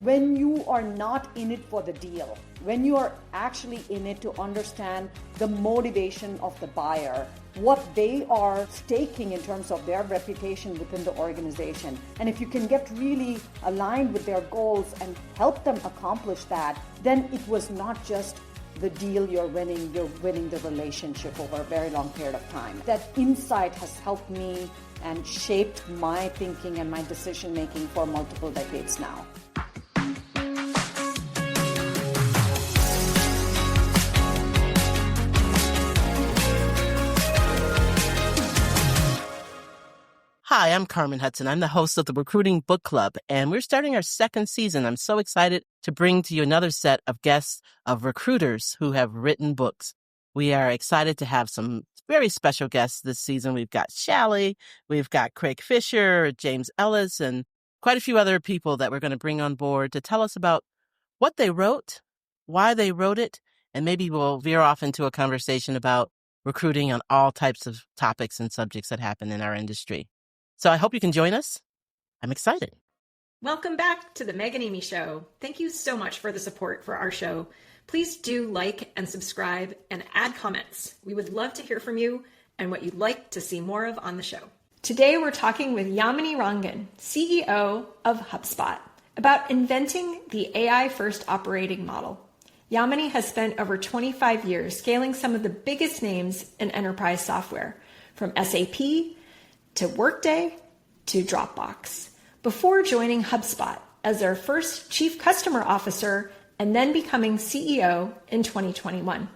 when you are not in it for the deal, when you are actually in it to understand the motivation of the buyer, what they are staking in terms of their reputation within the organization. And if you can get really aligned with their goals and help them accomplish that, then it was not just the deal you're winning the relationship over a very long period of time. That insight has helped me and shaped my thinking and my decision making for multiple decades now. Hi, I'm Carmen Hudson. I'm the host of the Recruiting Book Club, and we're starting our second season. I'm so excited to bring to you another set of guests of recruiters who have written books. We are excited to have some very special guests this season. We've got Shally, we've got Craig Fisher, James Ellis, and quite a few other people that we're going to bring on board to tell us about what they wrote, why they wrote it, and maybe we'll veer off into a conversation about recruiting on all types of topics and subjects that happen in our industry. So I hope you can join us. I'm excited. Welcome back to the Meg and Amy Show. Thank you so much for the support for our show. Please do like and subscribe and add comments. We would love to hear from you and what you'd like to see more of on the show. Today we're talking with Yamini Rangan, CEO of HubSpot, about inventing the AI-first operating model. Yamini has spent over 25 years scaling some of the biggest names in enterprise software, from SAP to Workday to Dropbox, before joining HubSpot as their first chief customer officer and then becoming CEO in 2021.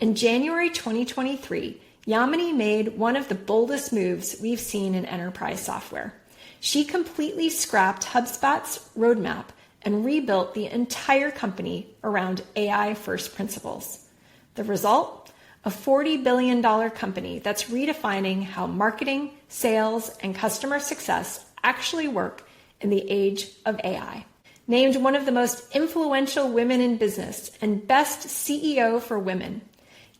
In January 2023, Yamini made one of the boldest moves we've seen in enterprise software. She completely scrapped HubSpot's roadmap and rebuilt the entire company around AI-first principles. The result? A $40 billion company that's redefining how marketing, sales, and customer success actually work in the age of AI. Named one of the most influential women in business and best CEO for women,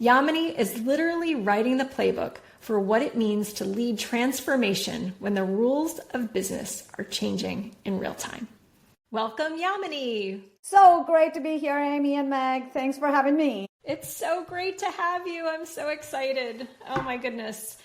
Yamini is literally writing the playbook for what it means to lead transformation when the rules of business are changing in real time. Welcome, Yamini. So great to be here, Amy and Meg. Thanks for having me. It's so great to have you. I'm so excited. Oh my goodness.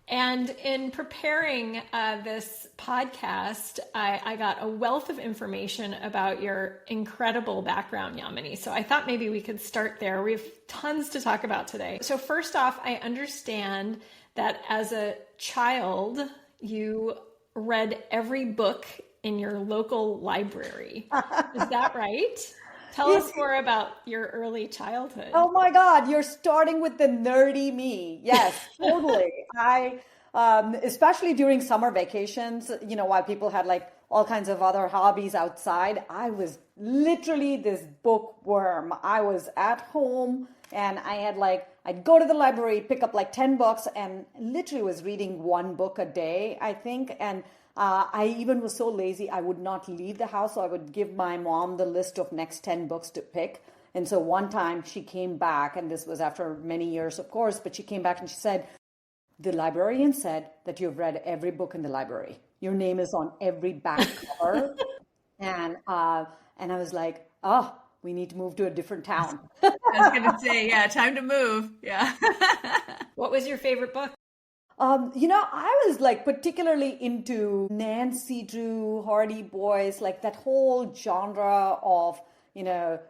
And in preparing this podcast, I got a wealth of information about your incredible background, Yamini. So I thought maybe we could start there. We have tons to talk about today. So first off, I understand that as a child, you read every book in your local library. Is that right? Tell us more about your early childhood. Oh my God, you're starting with the nerdy me. Yes, totally. I, especially during summer vacations, while people had like all kinds of other hobbies outside, I was literally this bookworm. I was at home and I'd go to the library, pick up like 10 books and literally was reading one book a day, I think. And I even was so lazy, I would not leave the house. So I would give my mom the list of next 10 books to pick. And so one time she came back, and this was after many years, of course, but she came back and she said, the librarian said that you've read every book in the library. Your name is on every back cover. And I was like, oh, we need to move to a different town. I was going to say, yeah, time to move. Yeah. What was your favorite book? I was like particularly into Nancy Drew, Hardy Boys, like that whole genre of,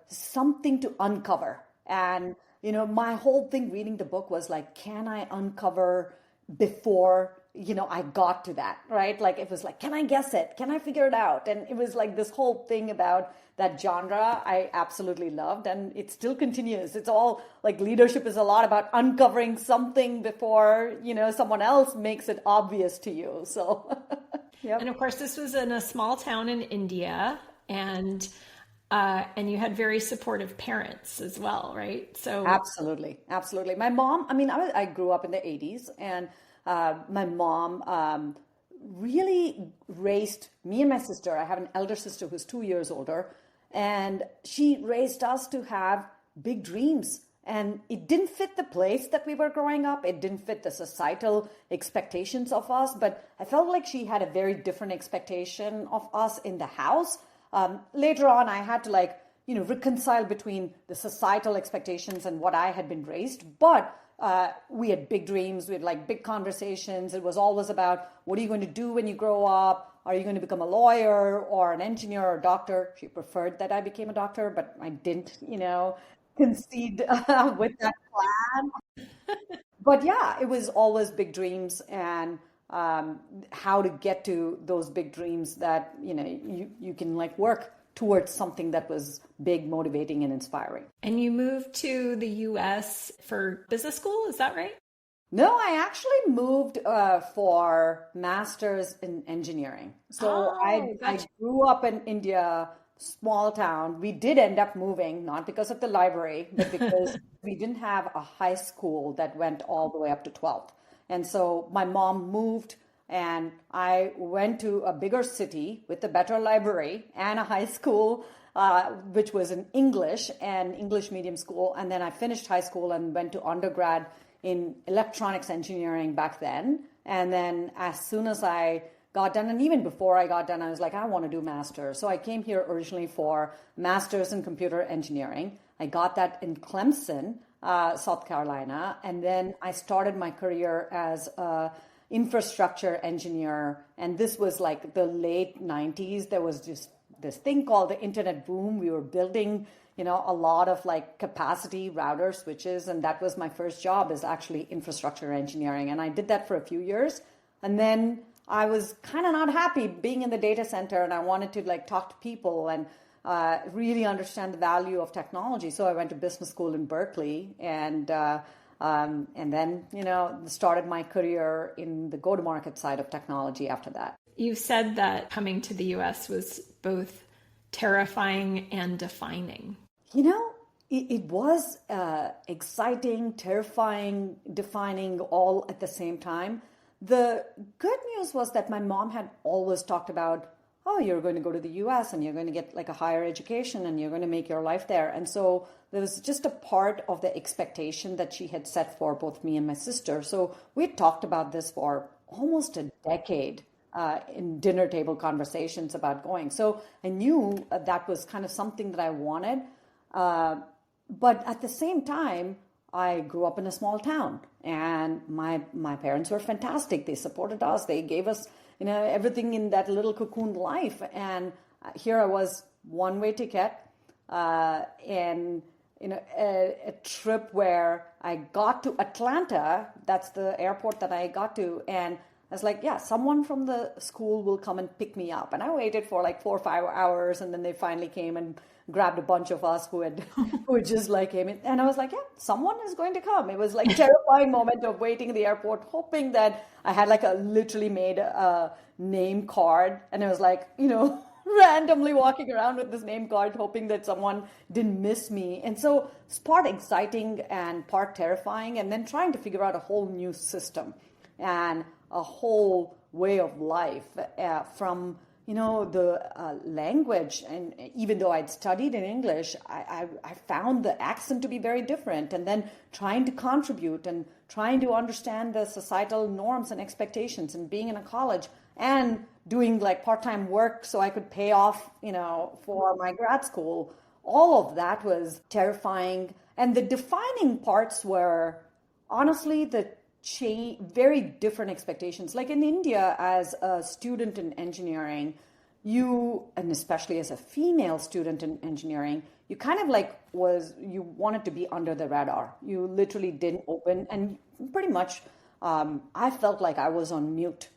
something to uncover. And, my whole thing reading the book was like, can I uncover before, I got to that, right? Like it was like, can I guess it? Can I figure it out? And it was like this whole thing about that genre I absolutely loved, and it still continues. It's all like leadership is a lot about uncovering something before, someone else makes it obvious to you. So, yep. And of course, this was in a small town in India, and you had very supportive parents as well, right? So absolutely. My mom, I grew up in the 80s, and my mom really raised me and my sister. I have an elder sister who's 2 years older, and she raised us to have big dreams. And it didn't fit the place that we were growing up. It didn't fit the societal expectations of us. But I felt like she had a very different expectation of us in the house. Later on, I had to reconcile between the societal expectations and what I had been raised. But we had big dreams. We had big conversations. It was always about, what are you going to do when you grow up? Are you going to become a lawyer or an engineer or a doctor? She preferred that I became a doctor, but I didn't, concede with that plan. But yeah, it was always big dreams, and how to get to those big dreams that, you can work towards something that was big, motivating, and inspiring. And you moved to the US for business school, is that right? No, I actually moved for master's in engineering. So I grew up in India, small town. We did end up moving, not because of the library, but because we didn't have a high school that went all the way up to 12th. And so my mom moved, and I went to a bigger city with a better library and a high school, which was in English and English medium school. And then I finished high school and went to undergrad in electronics engineering back then. And then as soon as I got done, and even before I got done, I was like, I want to do master's. So I came here originally for master's in computer engineering. I got that in Clemson, South Carolina. And then I started my career as a infrastructure engineer. And this was the late 90s. There was just this thing called the internet boom. We were building, a lot of capacity router switches. And that was my first job, is actually infrastructure engineering. And I did that for a few years. And then I was kind of not happy being in the data center, and I wanted to talk to people and really understand the value of technology. So I went to business school in Berkeley, and then started my career in the go-to-market side of technology after that. You've said that coming to the US was both terrifying and defining. It was exciting, terrifying, defining, all at the same time. The good news was that my mom had always talked about, oh, you're going to go to the US and you're going to get a higher education and you're going to make your life there. And so there was just a part of the expectation that she had set for both me and my sister. So we had talked about this for almost a decade in dinner table conversations about going. So I knew that was kind of something that I wanted. But at the same time, I grew up in a small town, and my parents were fantastic. They supported us. They gave us, everything in that little cocoon life. And here I was, one-way ticket, and a trip where I got to Atlanta. That's the airport that I got to, and I was like, yeah, someone from the school will come and pick me up. And I waited for 4 or 5 hours, and then they finally came and grabbed a bunch of us who had just came in. And I was like, yeah, someone is going to come. It was terrifying moment of waiting in the airport, hoping that I had literally made a name card. And I was randomly walking around with this name card, hoping that someone didn't miss me. And so it's part exciting and part terrifying, and then trying to figure out a whole new system and a whole way of life from the language. And even though I'd studied in English, I found the accent to be very different. And then trying to contribute and trying to understand the societal norms and expectations, and being in a college and doing part-time work so I could pay off, for my grad school. All of that was terrifying. And the defining parts were honestly the very different expectations. In India, as a student in engineering, and especially as a female student in engineering, you kind of you wanted to be under the radar. You literally didn't open, and pretty much I felt like I was on mute.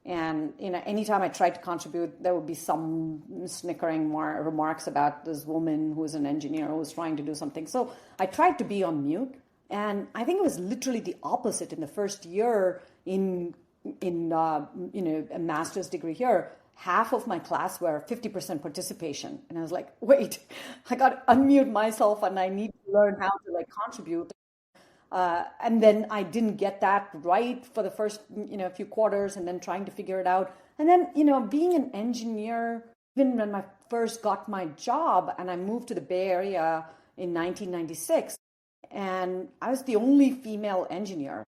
And anytime I tried to contribute, there would be some snickering remarks about this woman who was an engineer who was trying to do something. So I tried to be on mute. And I think it was literally the opposite in the first year in a master's degree here. Half of my class were 50% participation. And I was like, wait, I got to unmute myself and I need to learn how to contribute. And then I didn't get that right for the first, few quarters, and then trying to figure it out. And then, being an engineer, even when I first got my job and I moved to the Bay Area in 1996, and I was the only female engineer.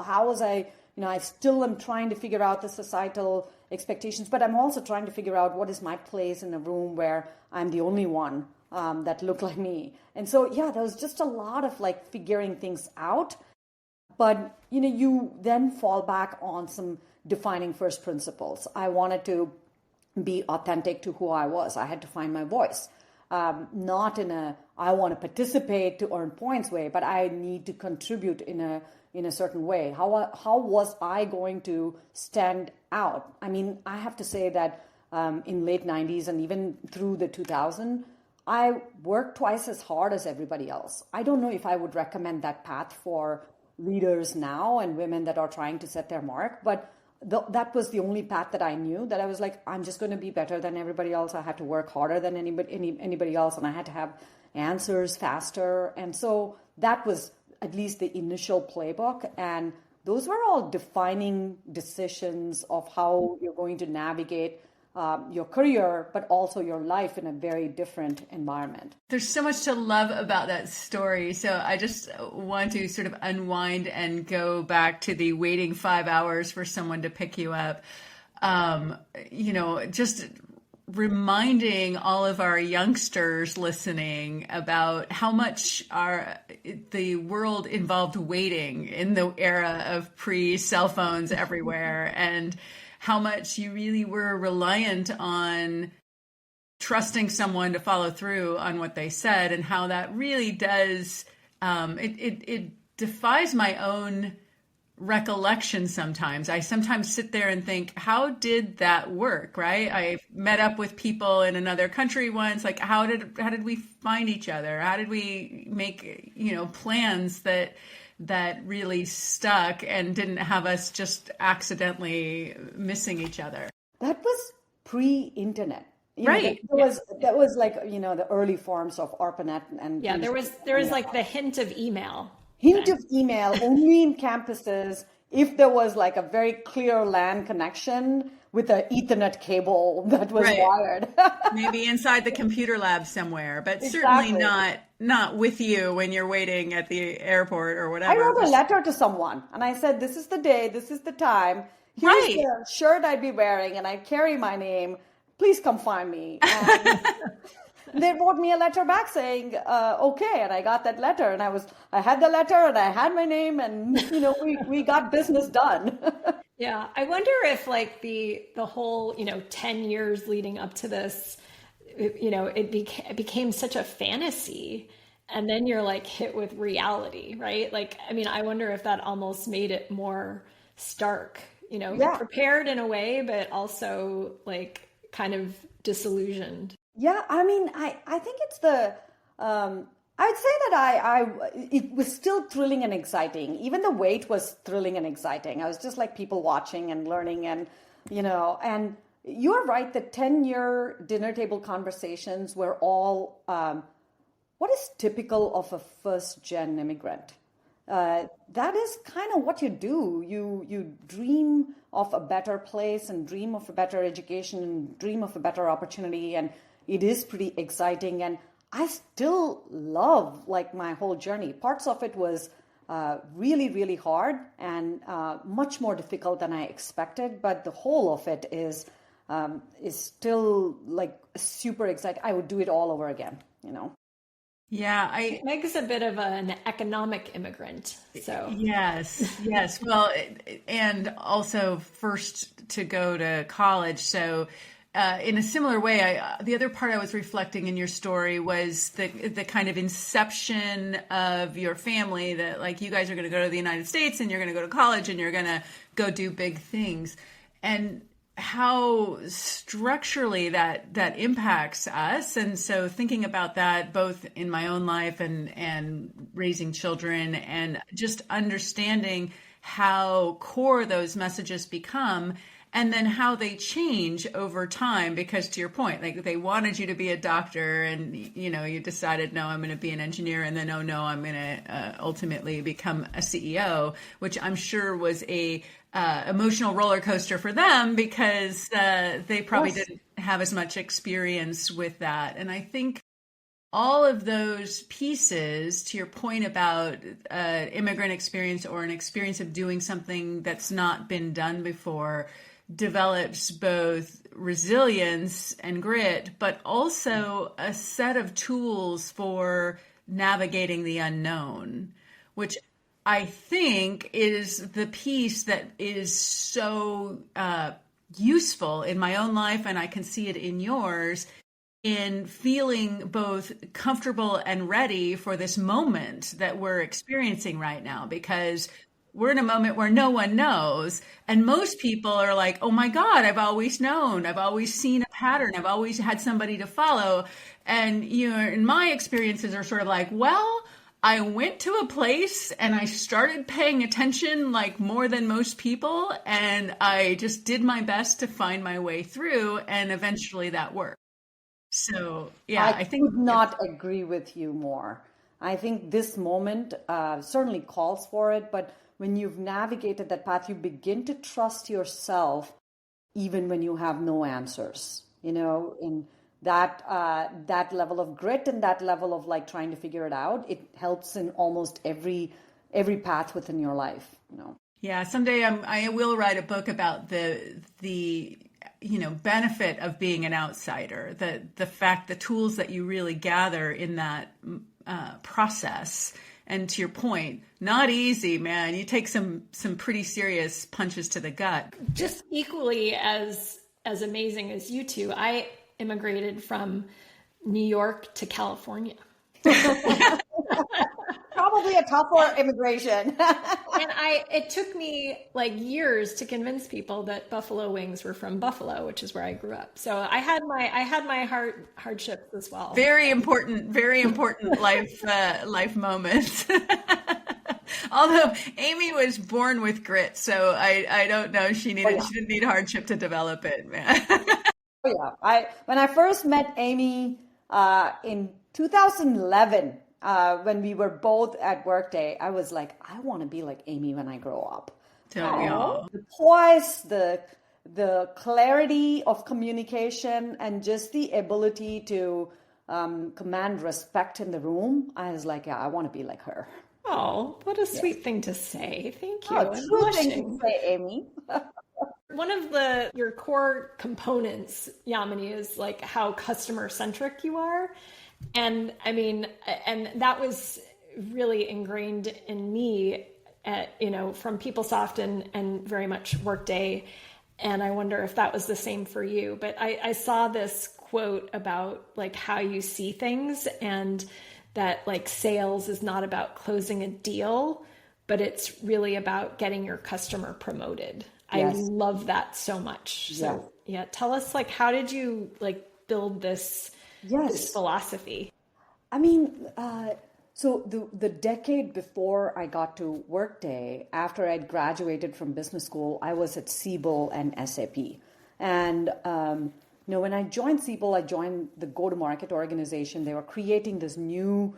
How was I still am trying to figure out the societal expectations, but I'm also trying to figure out what is my place in a room where I'm the only one that look like me. And so, yeah, there was just a lot of like figuring things out. But, you then fall back on some defining first principles. I wanted to be authentic to who I was. I had to find my voice. Not in a, I want to participate to earn points way, but I need to contribute in a certain way. How was I going to stand out? I mean, I have to say that in late 90s and even through the 2000s, I worked twice as hard as everybody else. I don't know if I would recommend that path for leaders now and women that are trying to set their mark, but that was the only path that I knew, that I was like, I'm just going to be better than everybody else. I had to work harder than anybody else, and I had to have answers faster. And so that was at least the initial playbook. And those were all defining decisions of how you're going to navigate your career, but also your life in a very different environment. There's so much to love about that story. So I just want to sort of unwind and go back to the waiting 5 hours for someone to pick you up. Just reminding all of our youngsters listening about how much the world involved waiting in the era of pre-cell phones everywhere, and how much you really were reliant on trusting someone to follow through on what they said, and how that really does, it defies my own recollection sometimes. I sometimes sit there and think, how did that work, right? I met up with people in another country once, like how did we find each other? How did we make, plans that really stuck and didn't have us just accidentally missing each other? That was pre-internet. Right. That was like, the early forms of ARPANET. And yeah, there was like the hint of email. Of email only in campuses if there was like a very clear LAN connection with an Ethernet cable that was wired. Maybe inside the computer lab somewhere, but certainly not with you when you're waiting at the airport or whatever. I wrote a letter to someone and I said, this is the day, this is the time. Here's the shirt I'd be wearing and I carry my name. Please come find me. And they wrote me a letter back saying, okay. And I got that letter and I had the letter and I had my name and, we got business done. Yeah. I wonder if like the whole, 10 years leading up to this, it became such a fantasy, and then you're like hit with reality, right? Like, I mean, I wonder if that almost made it more stark, prepared in a way, but also like kind of disillusioned. Yeah, I mean, I think it's I'd say that it was still thrilling and exciting. Even the wait was thrilling and exciting. I was just like people watching and learning and, and you're right, the 10-year dinner table conversations were all, what is typical of a first-gen immigrant? That is kind of what you do. You dream of a better place and dream of a better education and dream of a better opportunity, and it is pretty exciting. And I still love like my whole journey. Parts of it was really, really hard and much more difficult than I expected, but the whole of it is still like super exciting. I would do it all over again, Yeah, Meg's is a bit of an economic immigrant. So yes. Well, and also first to go to college. So in a similar way, the other part I was reflecting in your story was the kind of inception of your family, that like you guys are going to go to the United States and you're going to go to college and you're going to go do big things, and how structurally that impacts us. And so thinking about that both in my own life and raising children, and just understanding how core those messages become, and then how they change over time, because to your point, like they wanted you to be a doctor and, you decided, no, I'm going to be an engineer. And then, oh no, I'm going to ultimately become a CEO, which I'm sure was a emotional roller coaster for them, because they probably didn't have as much experience with that. And I think all of those pieces, to your point about immigrant experience or an experience of doing something that's not been done before, develops both resilience and grit, but also a set of tools for navigating the unknown, which I think is the piece that is so useful in my own life, and I can see it in yours, in feeling both comfortable and ready for this moment that we're experiencing right now, because we're in a moment where no one knows. And most people are like, oh my God, I've always known. I've always seen a pattern. I've always had somebody to follow. And, in my experiences are sort of like, well, I went to a place and I started paying attention like more than most people. And I just did my best to find my way through. And eventually that worked. So, yeah, I think could not agree with you more. I think this moment certainly calls for it, but when you've navigated that path, you begin to trust yourself even when you have no answers, in that level of grit and that level of like trying to figure it out. It helps in almost every path within your life, Yeah, someday I will write a book about the benefit of being an outsider, the fact, the tools that you really gather in that process. And to your point, not easy, man. You take some pretty serious punches to the gut. Just equally as amazing as you two, I immigrated from New York to California. Probably a tougher immigration. And it took me like years to convince people that buffalo wings were from Buffalo, which is where I grew up. So I had my hardships as well. Very important life moments. Although Amy was born with grit, so I don't know, she didn't need hardship to develop it, man. Oh yeah, when I first met Amy in 2011. When we were both at Workday, I was like, I want to be like Amy when I grow up. The poise, the clarity of communication, and just the ability to command respect in the room. I was like, yeah, I want to be like her. Oh, what a sweet thing to say. Thank you. True thing to say, Amy. One of your core components, Yamini, is like how customer centric you are. And I mean, and that was really ingrained in me, from PeopleSoft and very much Workday. And I wonder if that was the same for you. But I saw this quote about like how you see things, and that like sales is not about closing a deal, but it's really about getting your customer promoted. Yes. I love that so much. So yeah, tell us like, how did you like build this philosophy? I mean, so the decade before I got to Workday, after I'd graduated from business school, I was at Siebel and SAP. And, when I joined Siebel, I joined the go-to-market organization. They were creating this new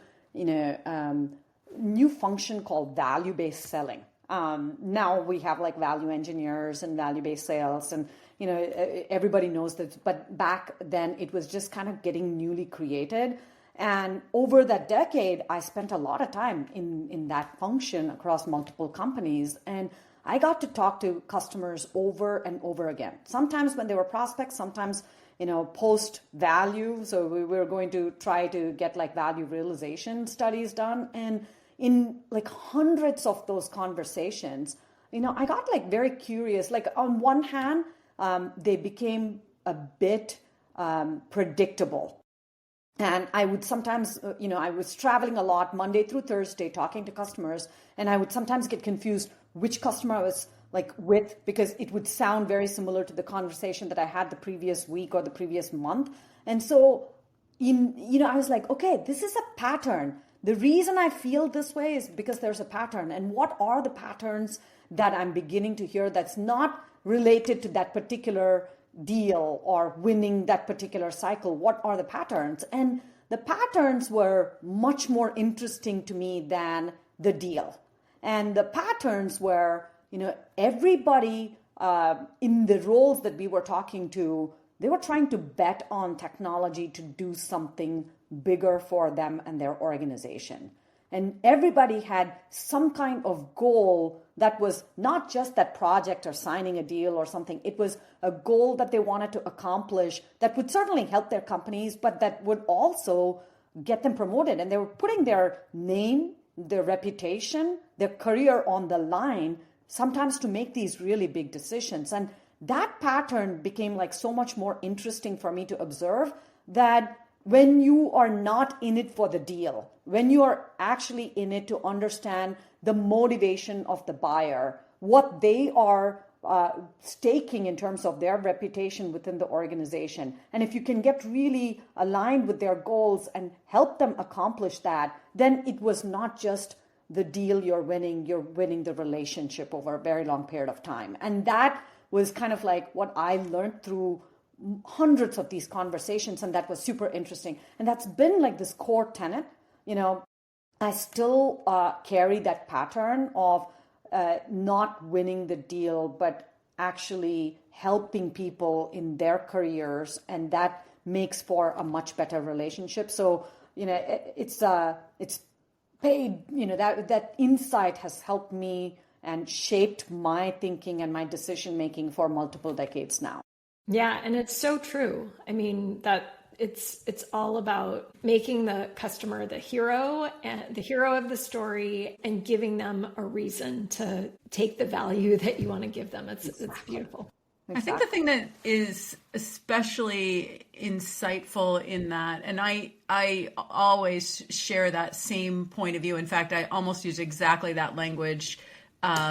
function called value-based selling. Now we have like value engineers and value-based sales, and everybody knows that, but back then it was just kind of getting newly created. And over that decade, I spent a lot of time in that function across multiple companies. And I got to talk to customers over and over again. Sometimes when they were prospects, sometimes, post value. So we were going to try to get like value realization studies done. And in like hundreds of those conversations, I got like very curious. Like on one hand, they became a bit predictable. And I would sometimes, I was traveling a lot Monday through Thursday talking to customers, and I would sometimes get confused which customer I was like with, because it would sound very similar to the conversation that I had the previous week or the previous month. And so, I was like, okay, this is a pattern. The reason I feel this way is because there's a pattern. And what are the patterns that I'm beginning to hear that's not related to that particular deal or winning that particular cycle? What are the patterns? And the patterns were much more interesting to me than the deal. And the patterns were, everybody in the roles that we were talking to, they were trying to bet on technology to do something bigger for them and their organization. And everybody had some kind of goal that was not just that project or signing a deal or something. It was a goal that they wanted to accomplish that would certainly help their companies, but that would also get them promoted. And they were putting their name, their reputation, their career on the line, sometimes to make these really big decisions. And that pattern became like so much more interesting for me to observe, that when you are not in it for the deal, when you are actually in it to understand the motivation of the buyer, what they are staking in terms of their reputation within the organization, and if you can get really aligned with their goals and help them accomplish that, then it was not just the deal you're winning the relationship over a very long period of time. And that was kind of like what I learned through hundreds of these conversations, and that was super interesting. And that's been like this core tenet. I still carry that pattern of not winning the deal, but actually helping people in their careers, and that makes for a much better relationship. So it's paid. That insight has helped me and shaped my thinking and my decision making for multiple decades now. Yeah, and it's so true. I mean, that it's all about making the customer the hero of the story, and giving them a reason to take the value that you want to give them. It's beautiful. Exactly. I think the thing that is especially insightful in that, and I always share that same point of view. In fact, I almost use exactly that language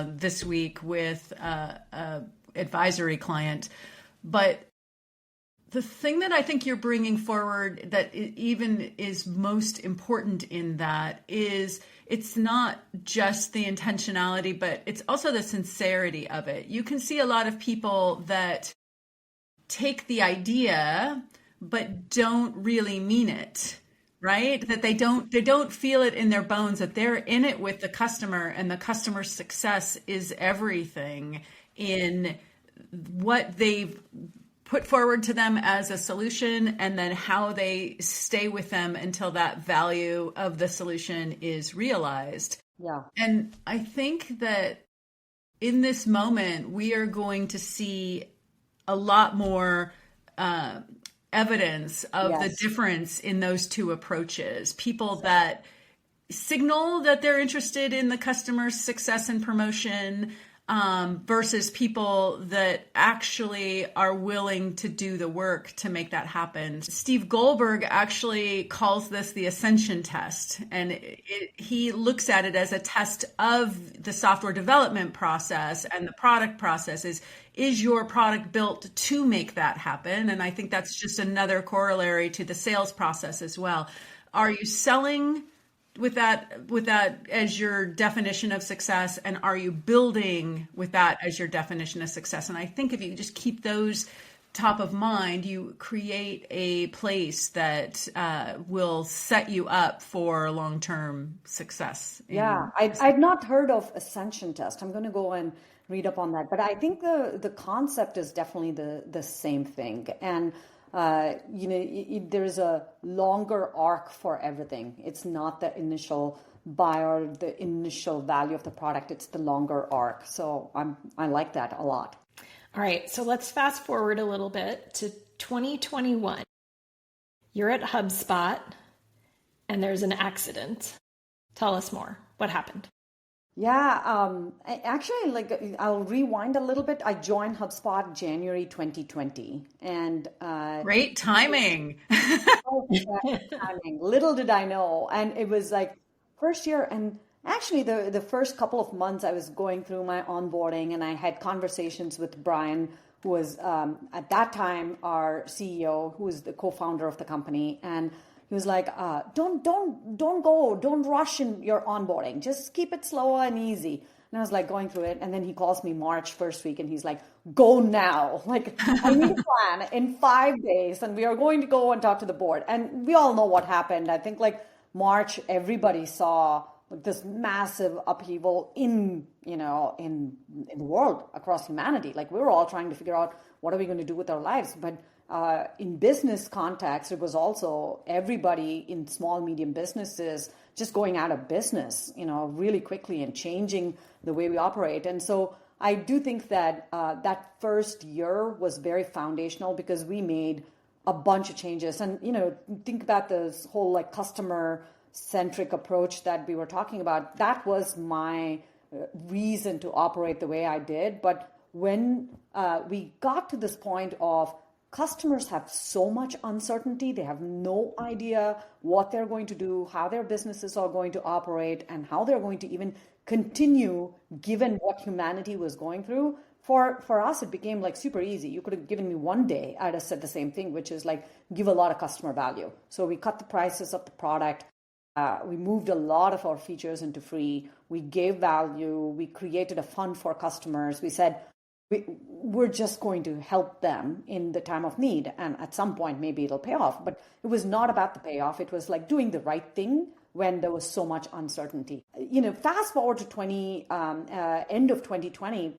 this week with a advisory client. But the thing that I think you're bringing forward that even is most important in that is it's not just the intentionality, but it's also the sincerity of it. You can see a lot of people that take the idea, but don't really mean it, right? That they don't feel it in their bones, that they're in it with the customer, and the customer's success is everything in what they've put forward to them as a solution, and then how they stay with them until that value of the solution is realized. Yeah. And I think that in this moment, we are going to see a lot more evidence of the difference in those two approaches. People that signal that they're interested in the customer's success and promotion, versus people that actually are willing to do the work to make that happen. Steve Goldberg actually calls this the ascension test, and he looks at it as a test of the software development process and the product process. Is your product built to make that happen? And I think that's just another corollary to the sales process as well. Are you selling with that as your definition of success, and are you building with that as your definition of success? And I think if you just keep those top of mind, you create a place that will set you up for long-term success. Yeah, I've not heard of ascension test. I'm going to go and read up on that, but I think the concept is definitely the same thing. And there's a longer arc for everything. It's not the initial buy or the initial value of the product. It's the longer arc. So I like that a lot. All right. So let's fast forward a little bit to 2021. You're at HubSpot and there's an accident. Tell us more. What happened? Yeah, actually, I'll rewind a little bit. I joined HubSpot January 2020, and great timing. Timing. Little did I know, and it was like first year, and actually the first couple of months I was going through my onboarding, and I had conversations with Brian, who was at that time our CEO, who was the co-founder of the company, and he was like, don't rush in your onboarding. Just keep it slow and easy. And I was like going through it. And then he calls me March first week and he's like, go now. Like, I need a plan in 5 days and we are going to go and talk to the board. And we all know what happened. I think like March, everybody saw this massive upheaval in the world, across humanity. Like we were all trying to figure out what are we going to do with our lives. But in business context, it was also everybody in small, medium businesses just going out of business, really quickly and changing the way we operate. And so I do think that that first year was very foundational because we made a bunch of changes. And, think about this whole like customer centric approach that we were talking about. That was my reason to operate the way I did. But when we got to this point of customers have so much uncertainty, they have no idea what they're going to do, how their businesses are going to operate, and how they're going to even continue given what humanity was going through. For us, it became like super easy. You could have given me one day, I'd have said the same thing, which is like give a lot of customer value. So we cut the prices of the product. We moved a lot of our features into free. We gave value. We created a fund for customers. We said, we're just going to help them in the time of need. And at some point, maybe it'll pay off. But it was not about the payoff. It was like doing the right thing when there was so much uncertainty. Fast forward to end of 2020,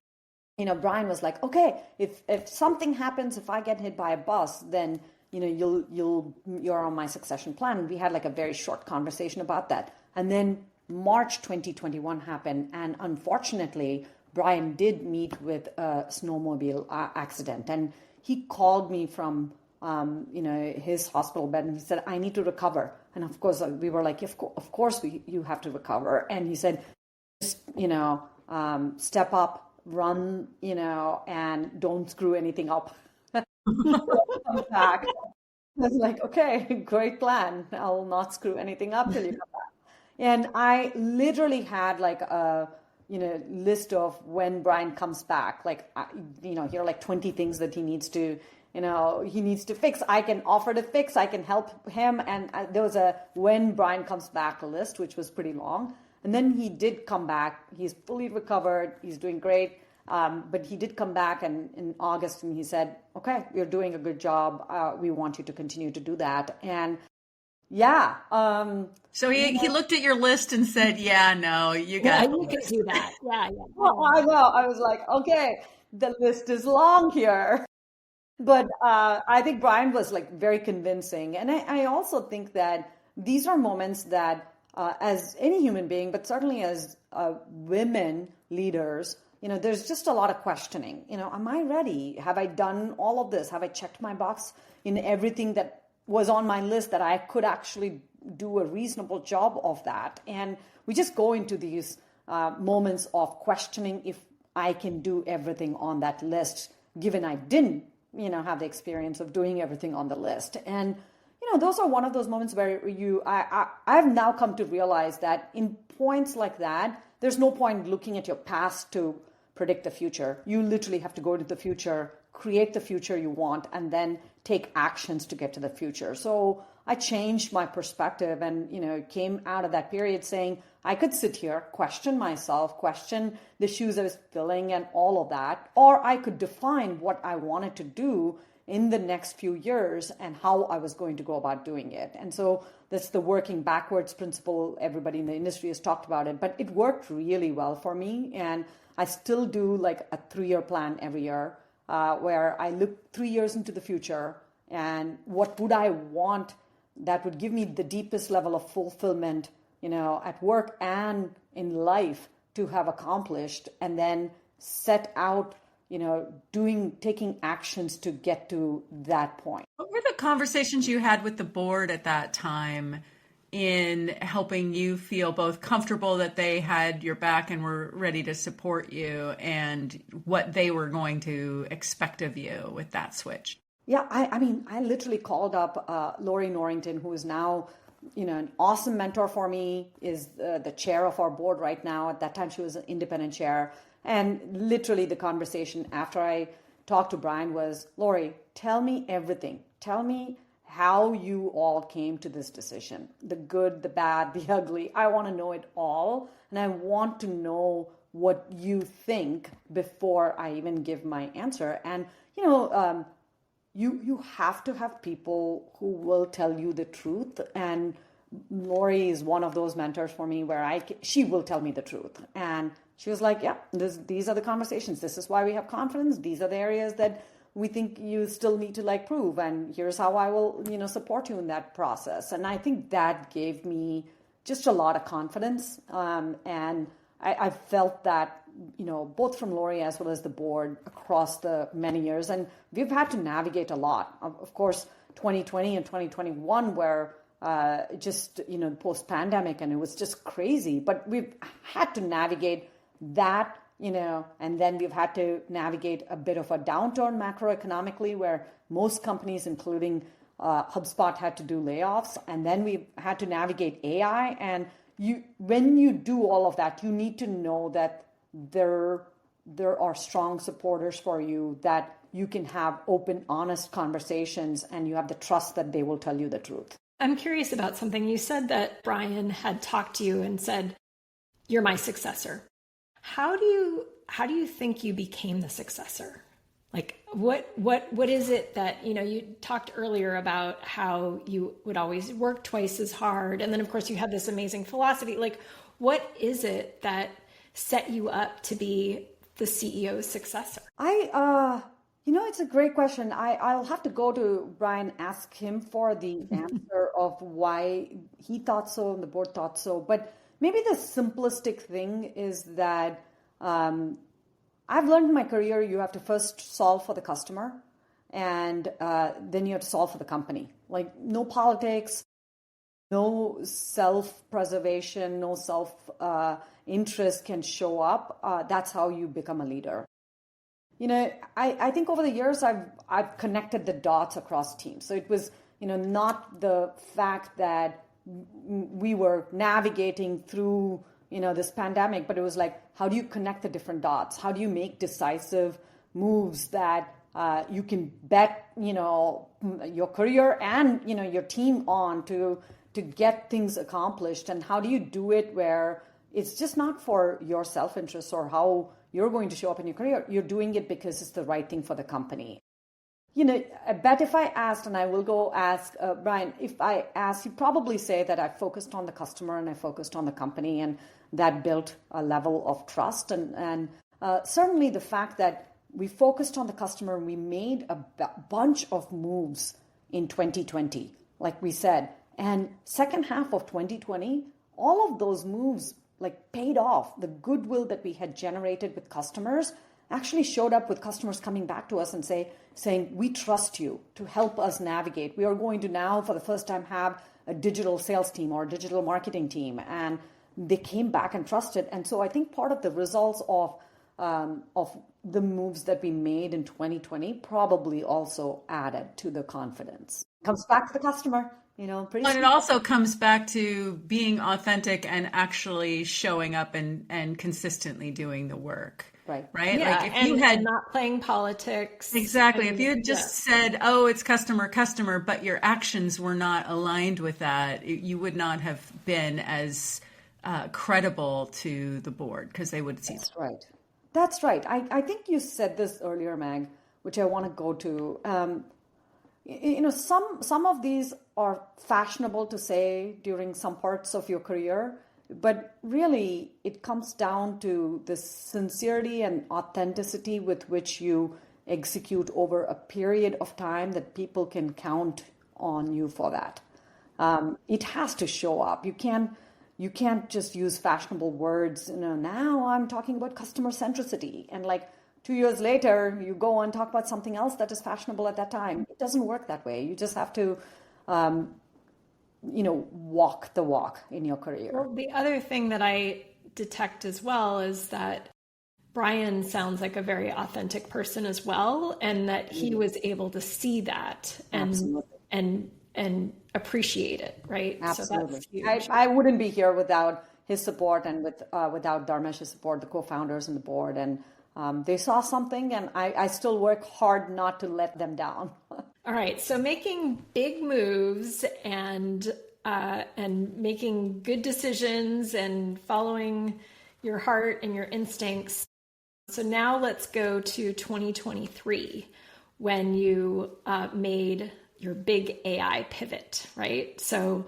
Brian was like, okay, if something happens, if I get hit by a bus, then you're on my succession plan. And we had like a very short conversation about that. And then March 2021 happened. And unfortunately, Brian did meet with a snowmobile accident. And he called me from, his hospital bed and he said, I need to recover. And of course, we were like, of course you have to recover. And he said, just, step up, run, and don't screw anything up. Come back. I was like, okay, great plan. I'll not screw anything up till you come back. And I literally had like a list of when Brian comes back. Like, here are like 20 things that he needs to fix. I can offer to fix. I can help him. And there was a when Brian comes back list, which was pretty long. And then he did come back. He's fully recovered. He's doing great. But he did come back in August and he said, okay, you're doing a good job. We want you to continue to do that. And yeah. So he looked at your list and said, yeah, no, you got you can do that. Yeah. Well, I know. I was like, okay, the list is long here. But I think Brian was like very convincing. And I also think that these are moments that as any human being, but certainly as women leaders, there's just a lot of questioning. Am I ready? Have I done all of this? Have I checked my box in everything that was on my list that I could actually do a reasonable job of that? And we just go into these moments of questioning if I can do everything on that list, given I didn't, have the experience of doing everything on the list. And, those are one of those moments where I've now come to realize that in points like that, there's no point looking at your past to predict the future. You literally have to go to the future, create the future you want, and then take actions to get to the future. So I changed my perspective and, came out of that period saying I could sit here, question myself, question the shoes I was filling and all of that, or I could define what I wanted to do in the next few years and how I was going to go about doing it. And so that's the working backwards principle. Everybody in the industry has talked about it, but it worked really well for me. And I still do like a 3-year plan every year where I look 3 years into the future and what would I want that would give me the deepest level of fulfillment, at work and in life to have accomplished, and then set out taking actions to get to that point. What were the conversations you had with the board at that time in helping you feel both comfortable that they had your back and were ready to support you, and what they were going to expect of you with that switch? Yeah, I literally called up Lori Norrington, who is now, an awesome mentor for me, is the chair of our board right now. At that time, she was an independent chair. And literally the conversation after I talked to Brian was, Lori, tell me everything. Tell me how you all came to this decision. The good, the bad, the ugly. I want to know it all. And I want to know what you think before I even give my answer. And, you have to have people who will tell you the truth. And Lori is one of those mentors for me where she will tell me the truth. And she was like, yeah, these are the conversations. This is why we have confidence. These are the areas that we think you still need to like prove, and here's how I will, support you in that process. And I think that gave me just a lot of confidence. And I felt that, both from Lori as well as the board across the many years. And we've had to navigate a lot. Of course, 2020 and 2021 were just, post-pandemic, and it was just crazy. But we've had to navigate that, and then we've had to navigate a bit of a downturn macroeconomically where most companies, including HubSpot, had to do layoffs. And then we had to navigate AI. And when you do all of that, you need to know that there are strong supporters for you, that you can have open, honest conversations, and you have the trust that they will tell you the truth. I'm curious about something. You said that Brian had talked to you and said, "You're my successor." How do you think you became the successor? Like, what is it that, you talked earlier about how you would always work twice as hard. And then of course you have this amazing philosophy. Like, what is it that set you up to be the CEO's successor? It's a great question. I'll have to go to Brian, ask him for the answer of why he thought so and the board thought so. But maybe the simplistic thing is that I've learned in my career, you have to first solve for the customer, and then you have to solve for the company. Like, no politics, no self-preservation, no self-interest can show up. That's how you become a leader. I think over the years, I've connected the dots across teams. So it was, not the fact that we were navigating through, this pandemic, but it was like, how do you connect the different dots? How do you make decisive moves that you can bet, your career and, your team on to get things accomplished? And how do you do it where it's just not for your self-interest or how you're going to show up in your career? You're doing it because it's the right thing for the company. I bet if I asked, and I will go ask Brian, if I asked, he'd probably say that I focused on the customer and I focused on the company, and that built a level of trust. And certainly the fact that we focused on the customer, we made a bunch of moves in 2020, like we said. And second half of 2020, all of those moves paid off. The goodwill that we had generated with customers actually showed up with customers coming back to us and saying, we trust you to help us navigate. We are going to now, for the first time, have a digital sales team or a digital marketing team. And they came back and trusted. And so I think part of the results of the moves that we made in 2020 probably also added to the confidence. Comes back to the customer. And it also comes back to being authentic and actually showing up and consistently doing the work. Right. Yeah, like if you had not playing politics. Exactly. If you had just said, oh, it's customer, but your actions were not aligned with that, you would not have been as credible to the board, because they would see. That's right. I think you said this earlier, Meg, which I want to go to. Some of these are fashionable to say during some parts of your career, but really it comes down to the sincerity and authenticity with which you execute over a period of time that people can count on you for that. It has to show up. You can't just use fashionable words. Now I'm talking about customer centricity, and 2 years later, you go and talk about something else that is fashionable at that time. It doesn't work that way. You just have to, walk the walk in your career. Well, the other thing that I detect as well is that Brian sounds like a very authentic person as well, and that he was able to see that and appreciate it, right? Absolutely. So that's huge. I wouldn't be here without his support and without Dharmesh's support, the co-founders and the board. And they saw something, and I still work hard not to let them down. All right. So making big moves and making good decisions and following your heart and your instincts. So now let's go to 2023, when you made your big AI pivot, right? So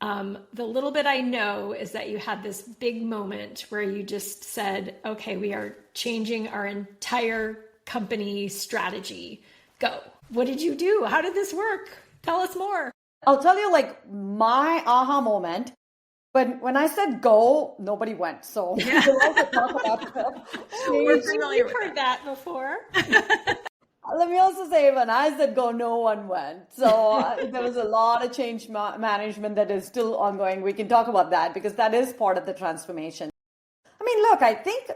the little bit I know is that you had this big moment where you just said, okay, we are changing our entire company strategy go? What did you do? How did this work? Tell us more. I'll tell you like my aha moment. When I said go, nobody went. So we'll also talk about We're familiar with that before. Let me also say, when I said go, no one went. So there was a lot of change management that is still ongoing. We can talk about that because that is part of the transformation. I mean, look, I think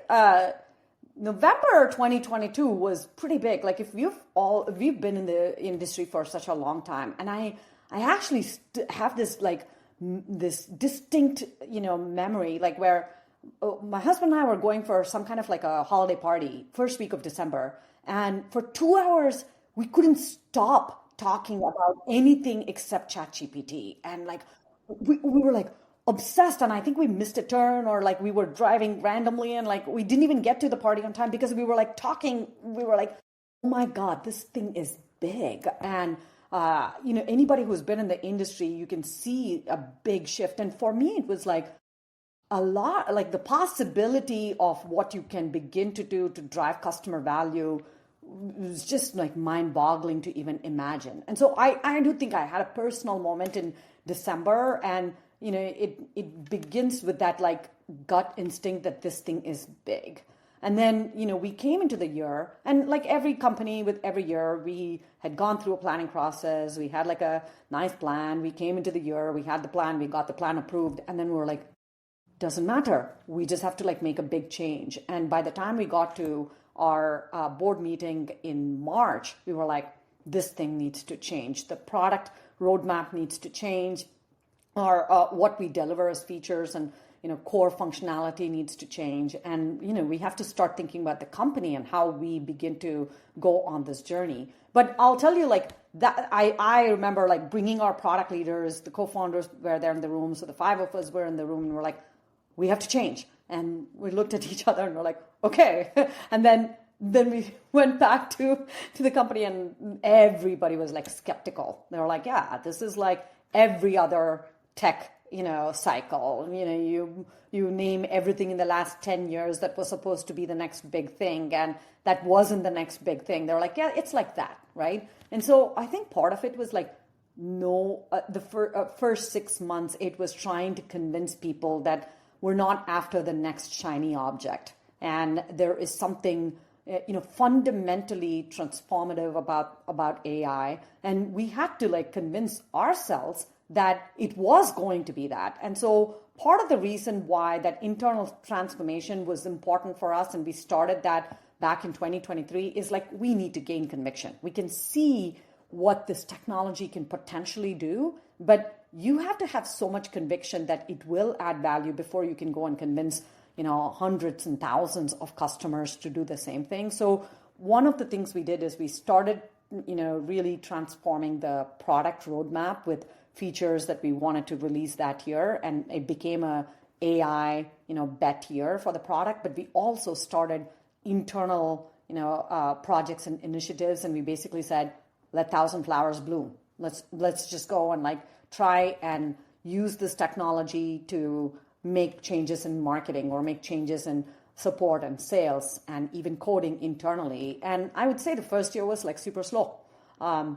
November 2022 was pretty big. Like if we've been in the industry for such a long time, and I actually have this this distinct, memory, like where my husband and I were going for some kind of like a holiday party, first week of December. And for 2 hours, we couldn't stop talking about anything except ChatGPT. And like, we were like obsessed. And I think we missed a turn, or like we were driving randomly and like we didn't even get to the party on time because we were like talking. We were like, oh my God, this thing is big. And, anybody who's been in the industry, you can see a big shift. And for me, it was like, a lot, like the possibility of what you can begin to do to drive customer value was just like mind-boggling to even imagine. And so I do think I had a personal moment in December, and it begins with that like gut instinct that this thing is big. And then we came into the year, and like every company with every year, we had gone through a planning process. We had like a nice plan. We came into the year, we had the plan, we got the plan approved, and then we were like, doesn't matter. We just have to like make a big change. And by the time we got to our board meeting in March, we were like, this thing needs to change. The product roadmap needs to change, or what we deliver as features and core functionality needs to change. And we have to start thinking about the company and how we begin to go on this journey. But I'll tell you like that I remember like bringing our product leaders, the co-founders were there in the room. So the 5 of us were in the room, and we're like, we have to change. And we looked at each other and we're like, okay. And then we went back to the company, and everybody was like skeptical. They were like, yeah, this is like every other tech, cycle. You name everything in the last 10 years that was supposed to be the next big thing, and that wasn't the next big thing. They're like, yeah, it's like that, right? And so I think part of it was like, no, the first 6 months, it was trying to convince people that we're not after the next shiny object. And there is something, fundamentally transformative about AI. And we had to like convince ourselves that it was going to be that. And so part of the reason why that internal transformation was important for us, and we started that back in 2023, is like, we need to gain conviction. We can see what this technology can potentially do, but you have to have so much conviction that it will add value before you can go and convince, hundreds and thousands of customers to do the same thing. So one of the things we did is we started, really transforming the product roadmap with features that we wanted to release that year. And it became a AI, bet year for the product. But we also started internal, projects and initiatives. And we basically said, let 1,000 flowers bloom. Let's just go and like try and use this technology to make changes in marketing, or make changes in support and sales and even coding internally. And I would say the first year was like super slow.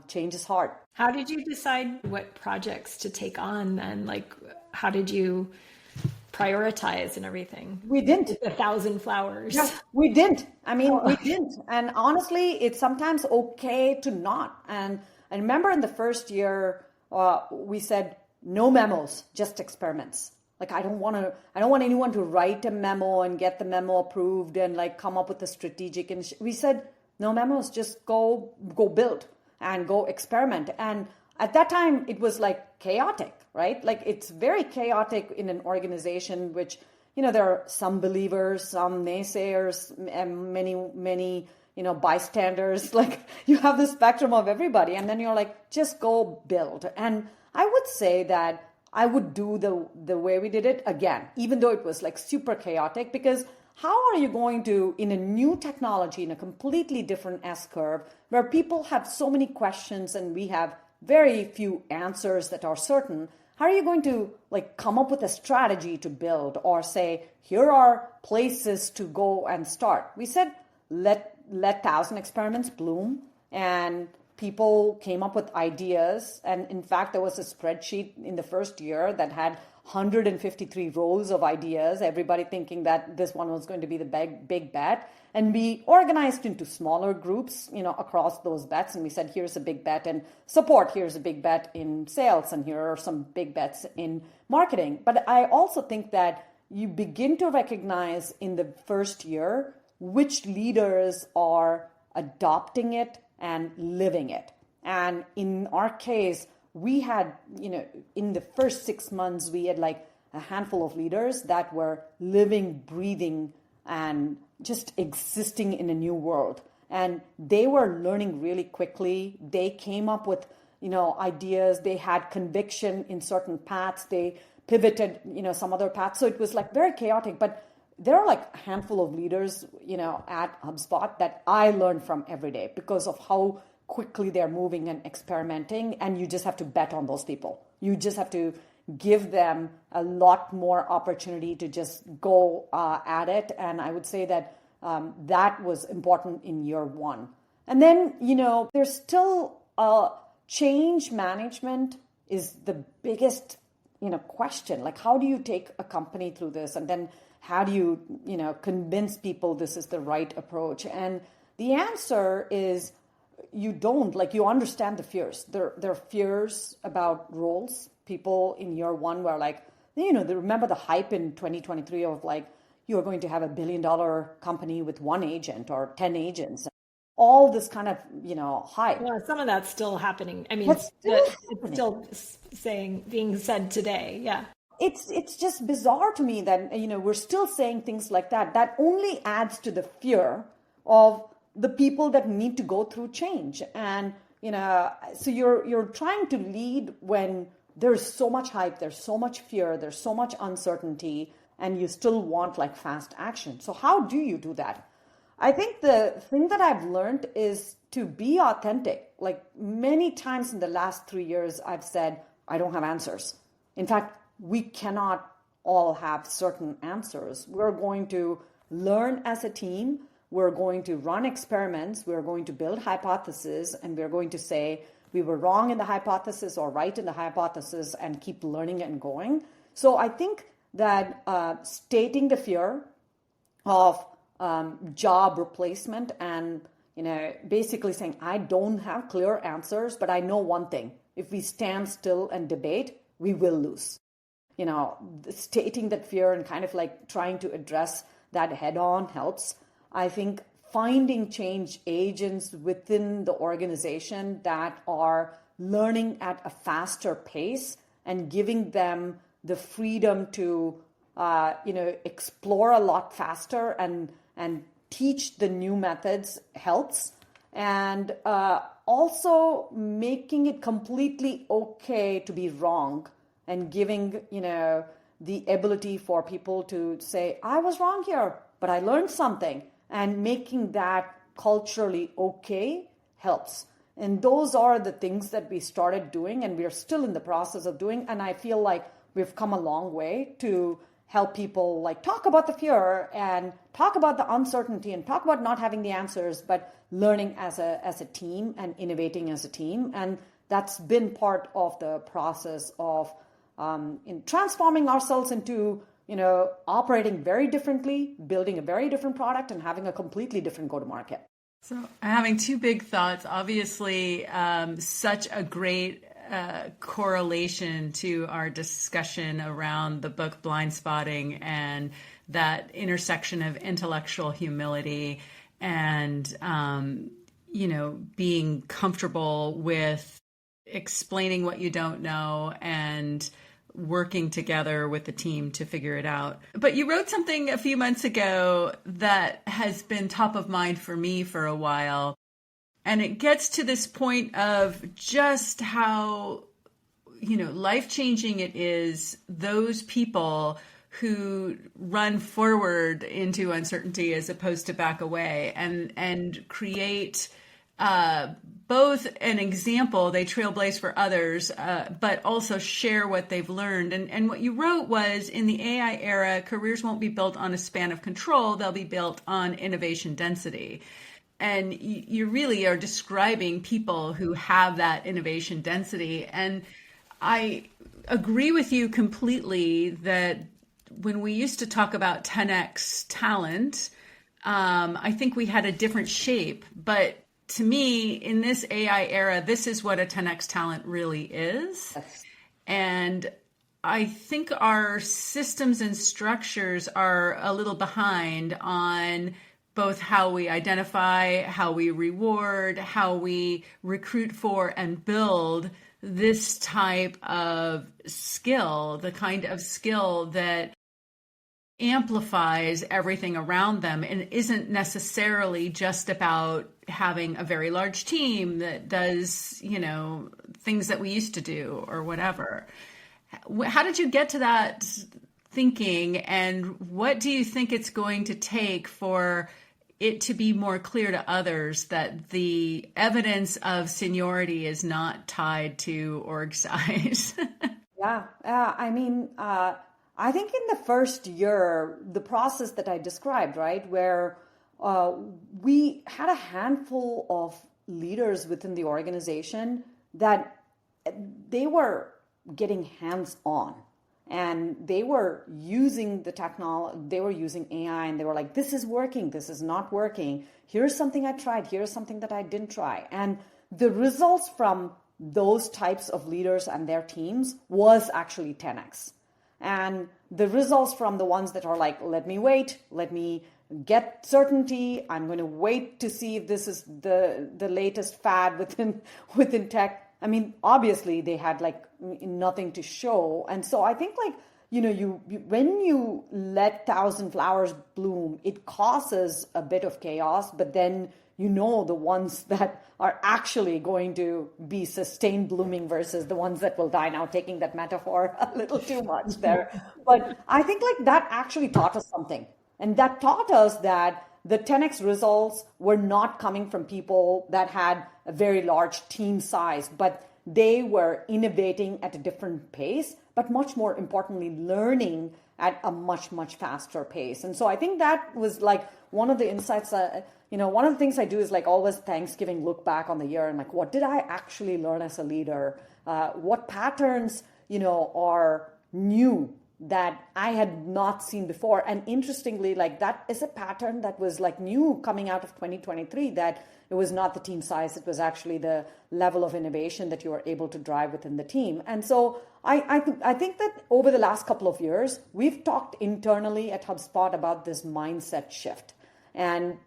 Change is hard. How did you decide what projects to take on then? Like, how did you prioritize and everything? We didn't. 1,000 flowers. Yeah, we didn't. I mean, we didn't. And honestly, it's sometimes okay to not. And I remember in the first year, we said, no memos, just experiments. Like, I don't want anyone to write a memo and get the memo approved and like come up with a strategic. And we said, no memos, just go build and go experiment. And at that time, it was like chaotic, right? Like, it's very chaotic in an organization, which, there are some believers, some naysayers, and many, bystanders. Like, you have the spectrum of everybody. And then you're like, just go build. And I would say that I would do the way we did it again, even though it was like super chaotic, because how are you going to, in a new technology, in a completely different S-curve, where people have so many questions and we have very few answers that are certain, how are you going to like come up with a strategy to build, or say, here are places to go and start? We said, let let 1,000 experiments bloom, and people came up with ideas. And in fact, there was a spreadsheet in the first year that had 153 rows of ideas, everybody thinking that this one was going to be the big bet. And we organized into smaller groups, across those bets. And we said, here's a big bet in support, here's a big bet in sales, and here are some big bets in marketing. But I also think that you begin to recognize in the first year which leaders are adopting it and living it. And in our case, we had, in the first 6 months, we had like a handful of leaders that were living, breathing, and just existing in a new world. And they were learning really quickly. They came up with, ideas. They had conviction in certain paths. They pivoted, some other paths. So it was like very chaotic. But there are like a handful of leaders, at HubSpot that I learn from every day because of how quickly they're moving and experimenting. And you just have to bet on those people. You just have to give them a lot more opportunity to just go at it. And I would say that that was important in year one. And then, there's still change management is the biggest, question. Like, how do you take a company through this? And then how do you, convince people this is the right approach? And the answer is you don't. Like, you understand the fears. There are fears about roles. People in year one were like, they remember the hype in 2023 of like, you are going to have $1 billion company with 1 agent or 10 agents. All this kind of, hype. Well, some of that's still happening. I mean, it's still being said today. Yeah. It's just bizarre to me that, we're still saying things like that. That only adds to the fear of the people that need to go through change. And, so you're trying to lead when there's so much hype, there's so much fear, there's so much uncertainty, and you still want like fast action. So how do you do that? I think the thing that I've learned is to be authentic. Like many times in the last 3 years, I've said, I don't have answers. In fact, we cannot all have certain answers. We're going to learn as a team. We're going to run experiments. We're going to build hypotheses, and we're going to say we were wrong in the hypothesis or right in the hypothesis and keep learning and going. So I think that stating the fear of job replacement and, basically saying, I don't have clear answers, but I know one thing. If we stand still and debate, we will lose. Stating that fear and kind of like trying to address that head on helps. I think finding change agents within the organization that are learning at a faster pace and giving them the freedom to, explore a lot faster and teach the new methods helps. And also making it completely okay to be wrong and giving, the ability for people to say, I was wrong here, but I learned something. And making that culturally okay helps. And those are the things that we started doing and we're still in the process of doing. And I feel like we've come a long way to help people like talk about the fear and talk about the uncertainty and talk about not having the answers, but learning as a team and innovating as a team. And that's been part of the process of in transforming ourselves into operating very differently, building a very different product, and having a completely different go-to-market. So having two big thoughts, obviously such a great correlation to our discussion around the book Blind Spotting and that intersection of intellectual humility and, being comfortable with explaining what you don't know and working together with the team to figure it out. But you wrote something a few months ago that has been top of mind for me for a while. And it gets to this point of just how, life-changing it is, those people who run forward into uncertainty as opposed to back away and create both an example, they trailblaze for others, but also share what they've learned. And what you wrote was, in the AI era, careers won't be built on a span of control, they'll be built on innovation density. And you really are describing people who have that innovation density. And I agree with you completely that when we used to talk about 10x talent, I think we had a different shape. But to me, in this AI era, this is what a 10x talent really is. Yes. And I think our systems and structures are a little behind on both how we identify, how we reward, how we recruit for and build this type of skill, the kind of skill that amplifies everything around them and isn't necessarily just about having a very large team that does, things that we used to do or whatever. How did you get to that thinking, and what do you think it's going to take for it to be more clear to others that the evidence of seniority is not tied to org size? Yeah. I think in the first year, the process that I described, right, where we had a handful of leaders within the organization that they were getting hands-on and they were using the technology, they were using AI, and they were like, this is working, this is not working. Here's something I tried, here's something that I didn't try. And the results from those types of leaders and their teams was actually 10x. And the results from the ones that are like, let me wait, let me get certainty, I'm going to wait to see if this is the latest fad within tech. I mean, obviously they had like nothing to show. And so I think like, you when you let 1,000 flowers bloom, it causes a bit of chaos, but then the ones that are actually going to be sustained blooming versus the ones that will die. Now, taking that metaphor a little too much there. But I think like that actually taught us something. And that taught us that the 10x results were not coming from people that had a very large team size, but they were innovating at a different pace, but much more importantly, learning at a much, much faster pace. And so I think that was like one of the insights, one of the things I do is like always Thanksgiving look back on the year and like, what did I actually learn as a leader? What patterns, are new that I had not seen before. And interestingly, like that is a pattern that was like new coming out of 2023, that it was not the team size, it was actually the level of innovation that you were able to drive within the team. And so I think that over the last couple of years, we've talked internally at HubSpot about this mindset shift. And,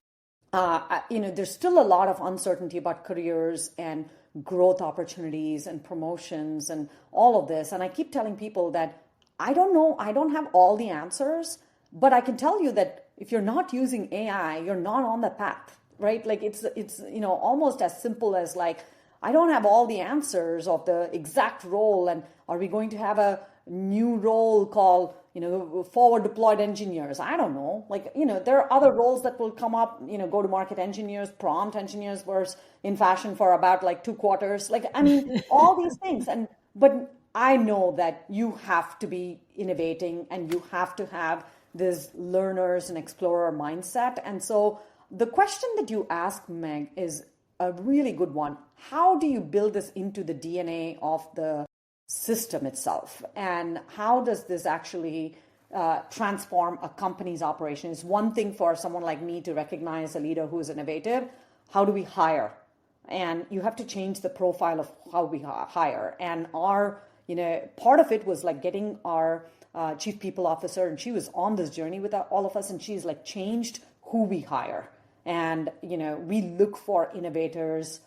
there's still a lot of uncertainty about careers and growth opportunities and promotions and all of this. And I keep telling people that I don't know, I don't have all the answers, but I can tell you that if you're not using AI, you're not on the path, right? Like it's almost as simple as like, I don't have all the answers of the exact role. And are we going to have a new role called, forward deployed engineers? I don't know. Like, there are other roles that will come up, go to market engineers, prompt engineers were in fashion for about like 2 quarters. Like, I mean, all these things. But I know that you have to be innovating and you have to have this learners and explorer mindset. And so the question that you asked, Meg, is a really good one. How do you build this into the DNA of the system itself? And how does this actually transform a company's operation? It's one thing for someone like me to recognize a leader who is innovative. How do we hire? And you have to change the profile of how we hire. And our part of it was like getting our chief people officer, and she was on this journey with all of us, and she's like changed who we hire. And, we look for innovators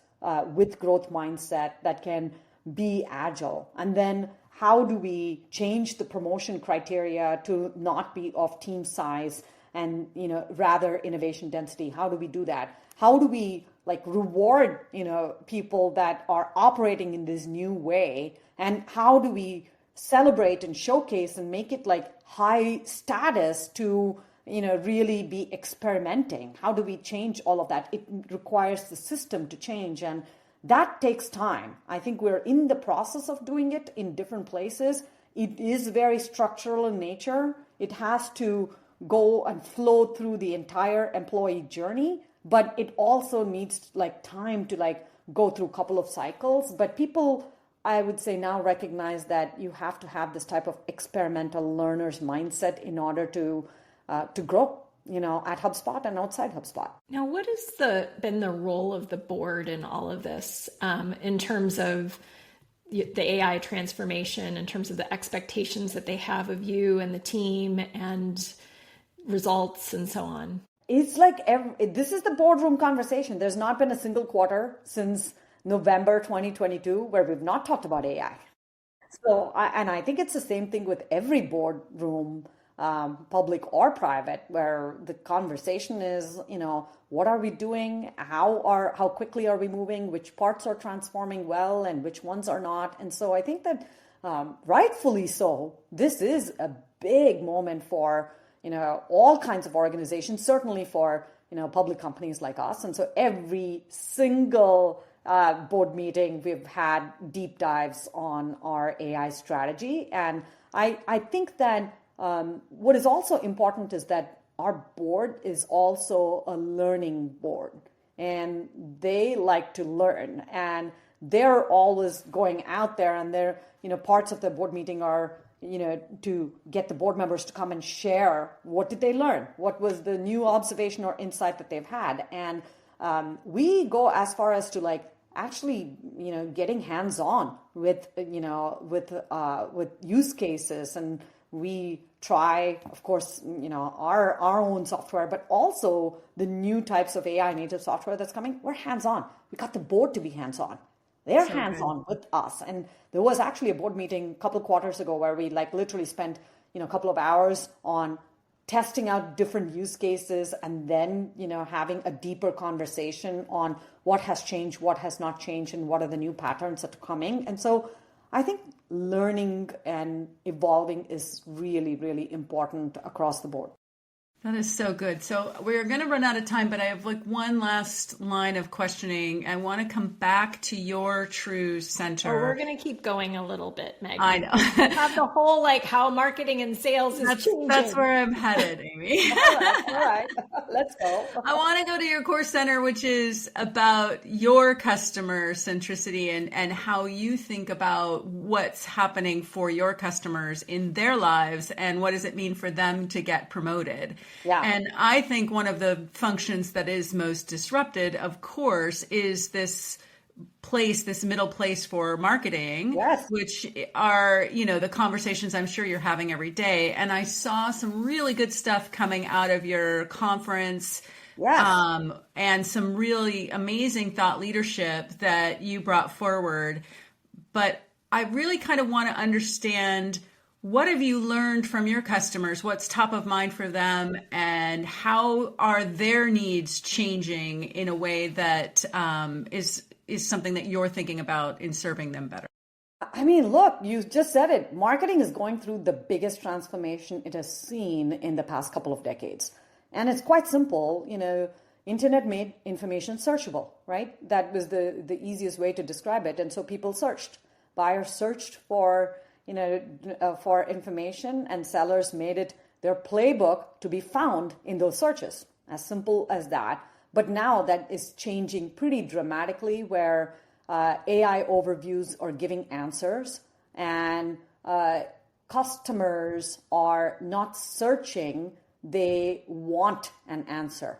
with growth mindset that can be agile. And then how do we change the promotion criteria to not be of team size and, rather innovation density? How do we do that? How do we like reward, people that are operating in this new way? And how do we celebrate and showcase and make it like high status to, really be experimenting? How do we change all of that? It requires the system to change, and that takes time. I think we're in the process of doing it in different places. It is very structural in nature. It has to go and flow through the entire employee journey. but it also needs like time to like go through a couple of cycles. But people, I would say, now recognize that you have to have this type of experimental learner's mindset in order to grow, at HubSpot and outside HubSpot. Now, what has been the role of the board in all of this, in terms of the AI transformation, in terms of the expectations that they have of you and the team and results and so on? It's like this is the boardroom conversation. There's not been a single quarter since November 2022 where we've not talked about AI. So, I think it's the same thing with every boardroom, public or private, where the conversation is, what are we doing? How quickly are we moving? Which parts are transforming well and which ones are not? And so I think that rightfully so, this is a big moment for all kinds of organizations, certainly for public companies like us. And so every single board meeting, we've had deep dives on our AI strategy. And I think that what is also important is that our board is also a learning board, and they like to learn, and they're always going out there, and they're, parts of the board meeting are, to get the board members to come and share what did they learn, what was the new observation or insight that they've had. And we go as far as to like actually, getting hands-on with use cases, and we try, of course, our own software, but also the new types of AI native software that's coming. We're hands-on. We got the board to be hands-on. They're so hands-on with us. And there was actually a board meeting a couple of quarters ago where we like literally spent, a couple of hours on testing out different use cases, and then, having a deeper conversation on what has changed, what has not changed, and what are the new patterns that are coming. And so I think learning and evolving is really, really important across the board. That is so good. So we're going to run out of time, but I have like one last line of questioning. I want to come back to your true center. Oh, we're going to keep going a little bit, Meg. I know. Have the whole like how marketing and sales is changing. That's where I'm headed, Amy. All right. Let's go. I want to go to your core center, which is about your customer centricity and how you think about what's happening for your customers in their lives and what does it mean for them to get promoted. Yeah. And I think one of the functions that is most disrupted, of course, is this middle place for marketing, yes, which are, the conversations I'm sure you're having every day. And I saw some really good stuff coming out of your conference. Yes. And some really amazing thought leadership that you brought forward. But I really kind of want to understand, what have you learned from your customers? What's top of mind for them? And how are their needs changing in a way that is something that you're thinking about in serving them better? I mean, look, you just said it. Marketing is going through the biggest transformation it has seen in the past couple of decades. And it's quite simple. Internet made information searchable, right? That was the easiest way to describe it. And so people searched. Buyers searched for information, and sellers made it their playbook to be found in those searches. As simple as that. But now that is changing pretty dramatically, where AI overviews are giving answers, and customers are not searching. They want an answer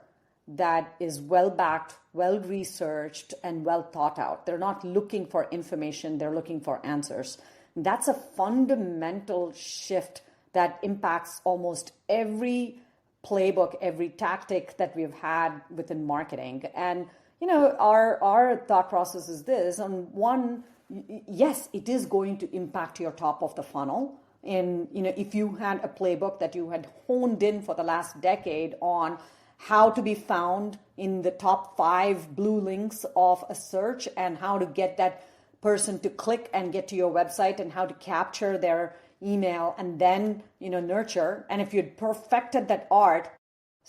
that is well-backed, well-researched, and well thought out. They're not looking for information. They're looking for answers. That's a fundamental shift that impacts almost every playbook, every tactic that we've had within marketing. And, our thought process is this. On one, yes, it is going to impact your top of the funnel. And, if you had a playbook that you had honed in for the last decade on how to be found in the top 5 blue links of a search, and how to get that person to click and get to your website, and how to capture their email and then, nurture. And if you'd perfected that art,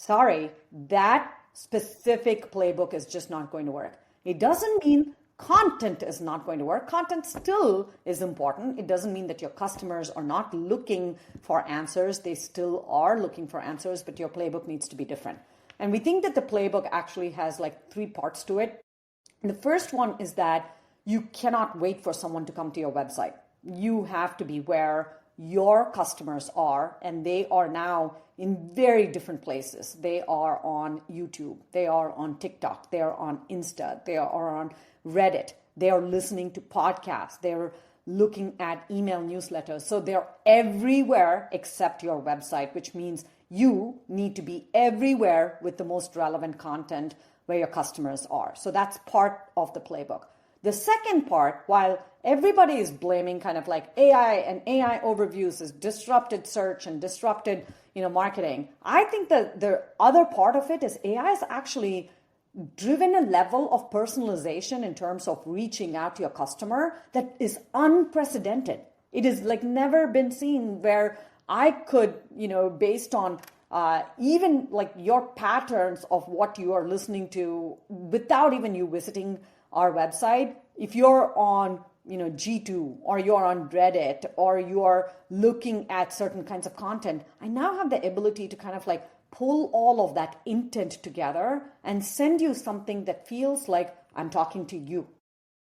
that specific playbook is just not going to work. It doesn't mean content is not going to work. Content still is important. It doesn't mean that your customers are not looking for answers. They still are looking for answers, but your playbook needs to be different. And we think that the playbook actually has like 3 parts to it. And the first one is that you cannot wait for someone to come to your website. You have to be where your customers are, and they are now in very different places. They are on YouTube, they are on TikTok, they are on Insta, they are on Reddit, they are listening to podcasts, they're looking at email newsletters. So they're everywhere except your website, which means you need to be everywhere with the most relevant content where your customers are. So that's part of the playbook. The second part, while everybody is blaming kind of like AI and AI overviews has disrupted search and disrupted, marketing, I think that the other part of it is AI has actually driven a level of personalization in terms of reaching out to your customer that is unprecedented. It is like never been seen, where I could, based on even like your patterns of what you are listening to without even you visiting our website, if you're on G2 or you're on Reddit or you're looking at certain kinds of content, I now have the ability to kind of like pull all of that intent together and send you something that feels like I'm talking to you.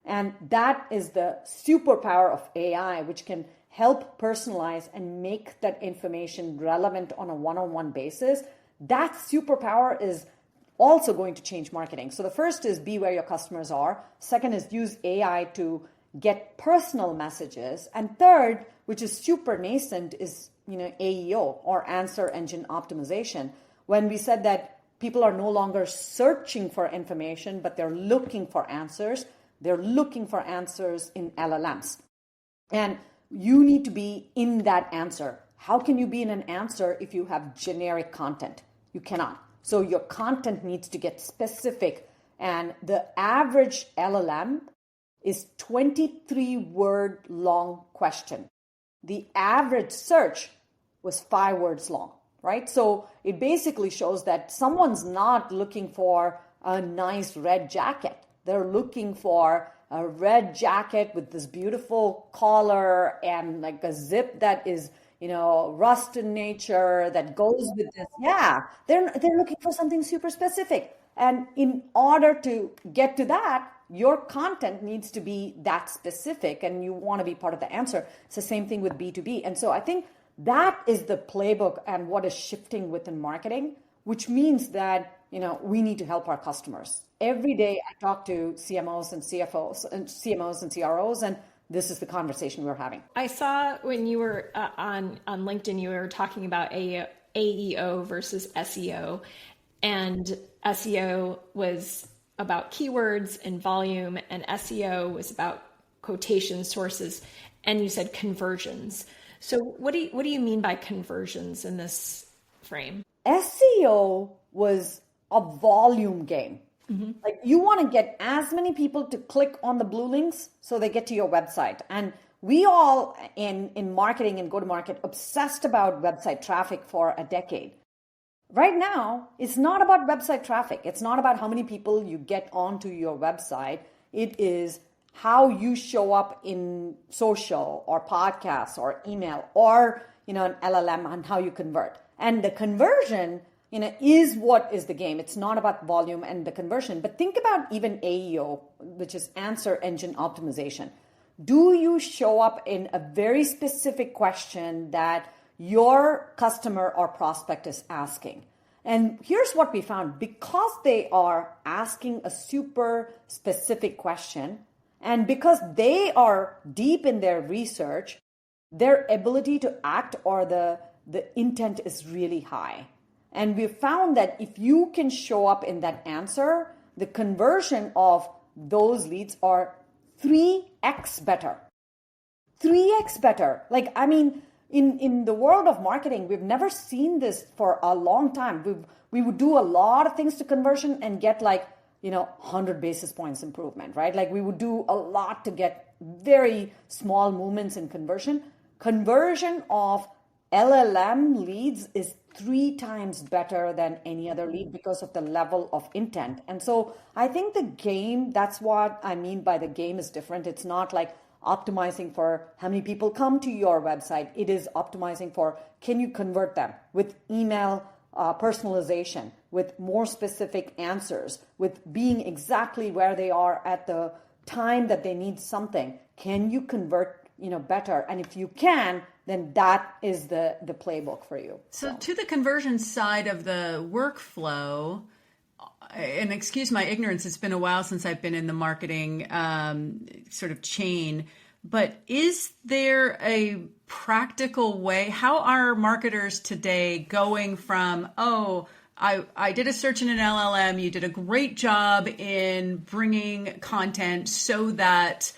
And that is the superpower of AI, which can help personalize and make that information relevant on a one-on-one basis. That superpower is also going to change marketing. So the first is be where your customers are. Second is use AI to get personal messages. And third, which is super nascent, is AEO, or answer engine optimization. When we said that people are no longer searching for information, but they're looking for answers. They're looking for answers in LLMs. And you need to be in that answer. How can you be in an answer if you have generic content? You cannot. So your content needs to get specific. And the average LLM is 23-word long question. The average search was 5 words long, right? So it basically shows that someone's not looking for a nice red jacket. They're looking for a red jacket with this beautiful collar and like a zip that is, rust in nature that goes with this. Yeah, they're looking for something super specific. And in order to get to that, your content needs to be that specific, and you want to be part of the answer. It's the same thing with B2B. And so I think that is the playbook and what is shifting within marketing, which means that, we need to help our customers. Every day I talk to CMOs and CFOs and CMOs and CROs, and this is the conversation we're having. I saw when you were on LinkedIn, you were talking about AEO versus SEO, and SEO was about keywords and volume, and SEO was about quotation sources, and you said conversions. So what do you mean by conversions in this frame? SEO was a volume game. Mm-hmm. Like you want to get as many people to click on the blue links so they get to your website. And we all in marketing and go-to-market obsessed about website traffic for a decade. Right now, it's not about website traffic. It's not about how many people you get onto your website. It is how you show up in social or podcasts or email or, an LLM, and how you convert. And the conversion, is what is the game. It's not about volume and the conversion. But think about even AEO, which is answer engine optimization. Do you show up in a very specific question that your customer or prospect is asking? And here's what we found. Because they are asking a super specific question, and because they are deep in their research, their ability to act or the intent is really high. And we found that if you can show up in that answer, the conversion of those leads are 3x better. 3x better. Like, I mean, in the world of marketing, we've never seen this for a long time. We would do a lot of things to conversion and get 100 basis points improvement, right? Like we would do a lot to get very small movements in conversion. Conversion of LLM leads is 3 times better than any other lead because of the level of intent. And so I think the game, that's what I mean by the game is different. It's not like optimizing for how many people come to your website. It is optimizing for, can you convert them with email personalization, with more specific answers, with being exactly where they are at the time that they need something, can you convert, better? And if you can, then that is the playbook for you. So to the conversion side of the workflow, and excuse my ignorance, it's been a while since I've been in the marketing sort of chain, but is there a practical way? How are marketers today going from, I did a search in an LLM, you did a great job in bringing content so that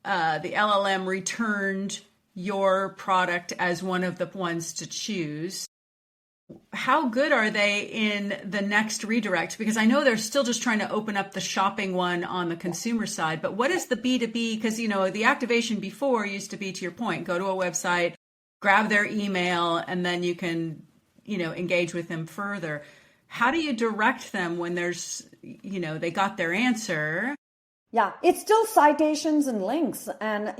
the LLM returned your product as one of the ones to choose. How good are they in the next redirect? Because I know they're still just trying to open up the shopping one on the consumer side, but what is the B2B? Because, the activation before used to be, to your point, go to a website, grab their email, and then you can, engage with them further. How do you direct them when there's, they got their answer? Yeah, it's still citations and links. And,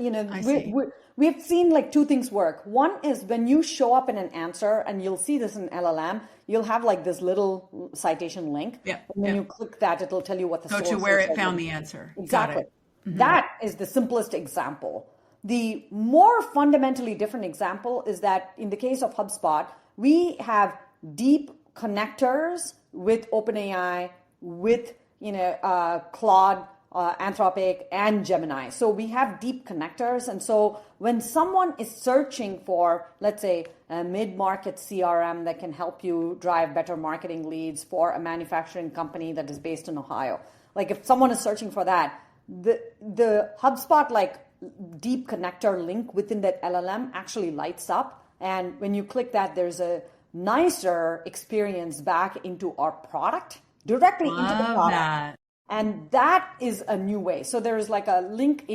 we've seen like two things work. One is when you show up in an answer, and you'll see this in LLM, you'll have like this little citation link. Yeah. And when you click that, it'll tell you what the source is. Go to where it found the answer. Exactly. That is the simplest example. The more fundamentally different example is that in the case of HubSpot, we have deep connectors with OpenAI, with, Claude, Anthropic, and Gemini. So we have deep connectors. And so when someone is searching for, let's say, a mid-market CRM that can help you drive better marketing leads for a manufacturing company that is based in Ohio, like if someone is searching for that, the HubSpot like deep connector link within that LLM actually lights up. And when you click that, there's a nicer experience back into our product, directly into the product. That. And that is a new way. So there is like a link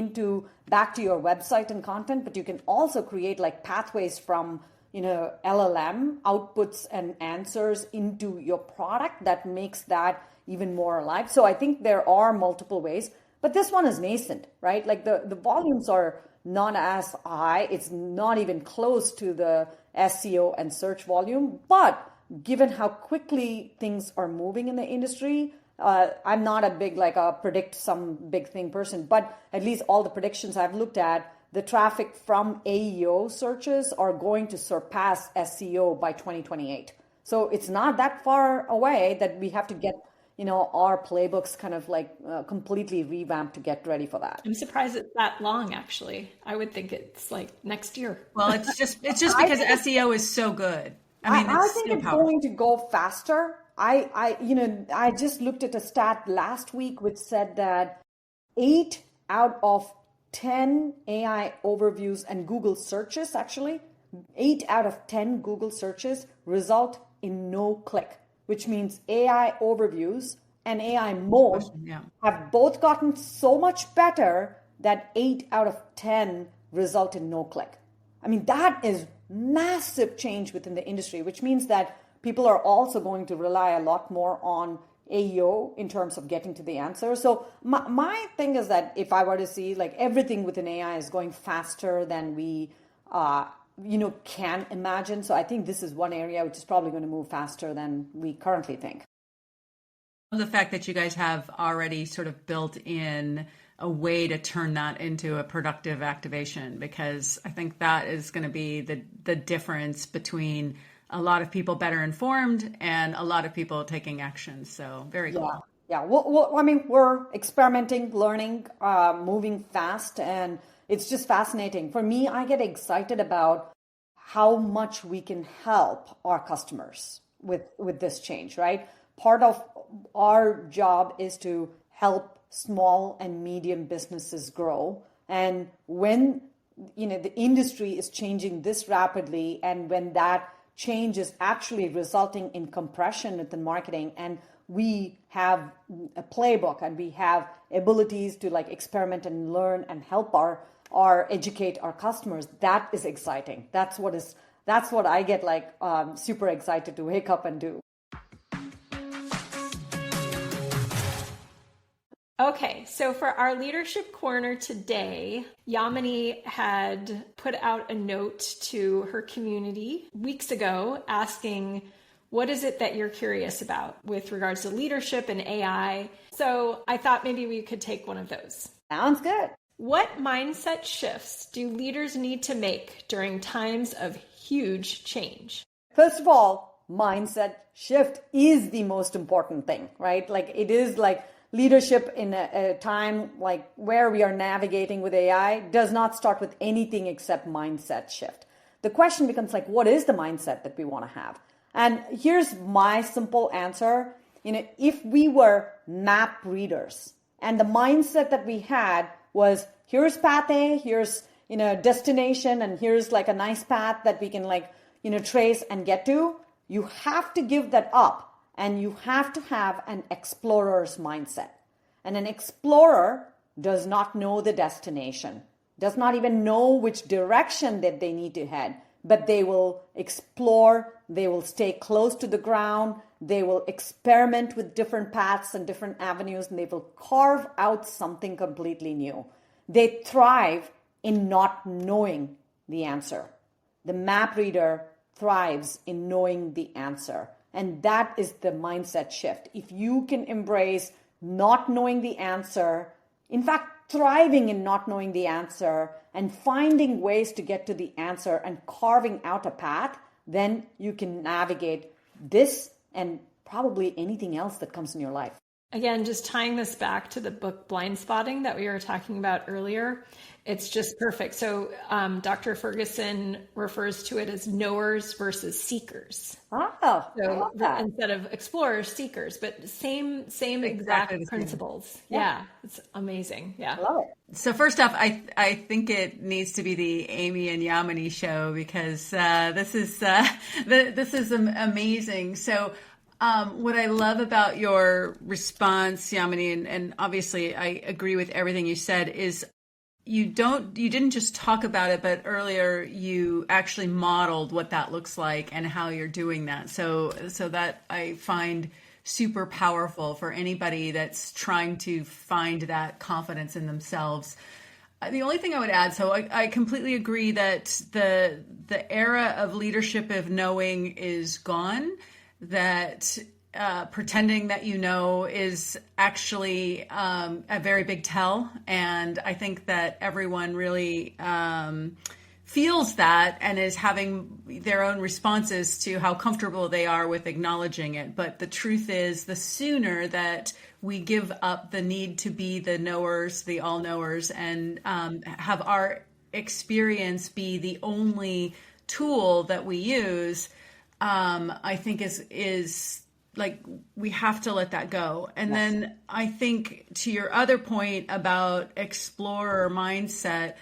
back to your website and content, but you can also create like pathways from, LLM outputs and answers into your product that makes that even more alive. So I think there are multiple ways, but this one is nascent, right? Like the volumes are not as high. It's not even close to the SEO and search volume, but given how quickly things are moving in the industry, I'm not a big, predict some big thing person, but at least all the predictions I've looked at, the traffic from AEO searches are going to surpass SEO by 2028. So it's not that far away that we have to get, our playbooks kind of completely revamped to get ready for that. I'm surprised it's that long, actually. I would think it's like next year. Well, it's just because SEO is so good. I think it's going to go faster. I just looked at a stat last week which said that 8 out of 10 AI overviews and Google searches, actually, 8 out of 10 Google searches result in no click, which means AI overviews and AI mode have both gotten so much better that 8 out of 10 result in no click. That is massive change within the industry, which means that people are also going to rely a lot more on AEO in terms of getting to the answer. So my thing is that if I were to see everything within AI is going faster than we can imagine. So I think this is one area which is probably going to move faster than we currently think. The fact that you guys have already sort of built in a way to turn that into a productive activation, because I think that is going to be the difference between a lot of people better informed and a lot of people taking action. So very cool. Yeah. Well, we're experimenting, learning, moving fast, and it's just fascinating. For me, I get excited about how much we can help our customers with this change, right? Part of our job is to help small and medium businesses grow. And when, the industry is changing this rapidly, and when that change is actually resulting in compression within marketing, and we have a playbook and we have abilities to experiment and learn and help our educate our customers, that is exciting. That's what I get super excited to wake up and do. Okay, so for our leadership corner today, Yamini had put out a note to her community weeks ago asking What is it that you're curious about with regards to leadership and AI? So I thought maybe we could take one of those. Sounds good. What mindset shifts do leaders need to make during times of huge change? First of all, mindset shift is the most important thing, right? Like it is like leadership in a time like where we are navigating with AI does not start with anything except mindset shift. The question becomes like, what is the mindset that we want to have? And here's my simple answer. If we were map readers and the mindset that we had was here's path A, here's, destination, and here's like a nice path that we can trace and get to, you have to give that up and you have to have an explorer's mindset. And an explorer does not know the destination, does not even know which direction that they need to head, but they will explore, they will stay close to the ground, they will experiment with different paths and different avenues, and they will carve out something completely new. They thrive in not knowing the answer. The map reader thrives in knowing the answer. And that is the mindset shift. If you can embrace not knowing the answer, in fact, thriving in not knowing the answer and finding ways to get to the answer and carving out a path, then you can navigate this and probably anything else that comes in your life. Again, just tying this back to the book Blind Spotting that we were talking about earlier, it's just perfect. So Dr. Ferguson refers to it as knowers versus seekers. Oh, so instead of explorers, seekers, but same exact principles. Yeah, it's amazing. Yeah, I love it. So first off, I think it needs to be the Amy and Yamini show because this is amazing. So. What I love about your response, Yamini, and obviously I agree with everything you said, is you didn't just talk about it, but earlier you actually modeled what that looks like and how you're doing that. So that I find super powerful for anybody that's trying to find that confidence in themselves. The only thing I would add, so I completely agree that the era of leadership of knowing is gone. That pretending that is actually a very big tell. And I think that everyone really feels that and is having their own responses to how comfortable they are with acknowledging it. But the truth is, the sooner that we give up the need to be the knowers, the all knowers, and have our experience be the only tool that we use, I think is like we have to let that go. And then I think to your other point about explorer mindset,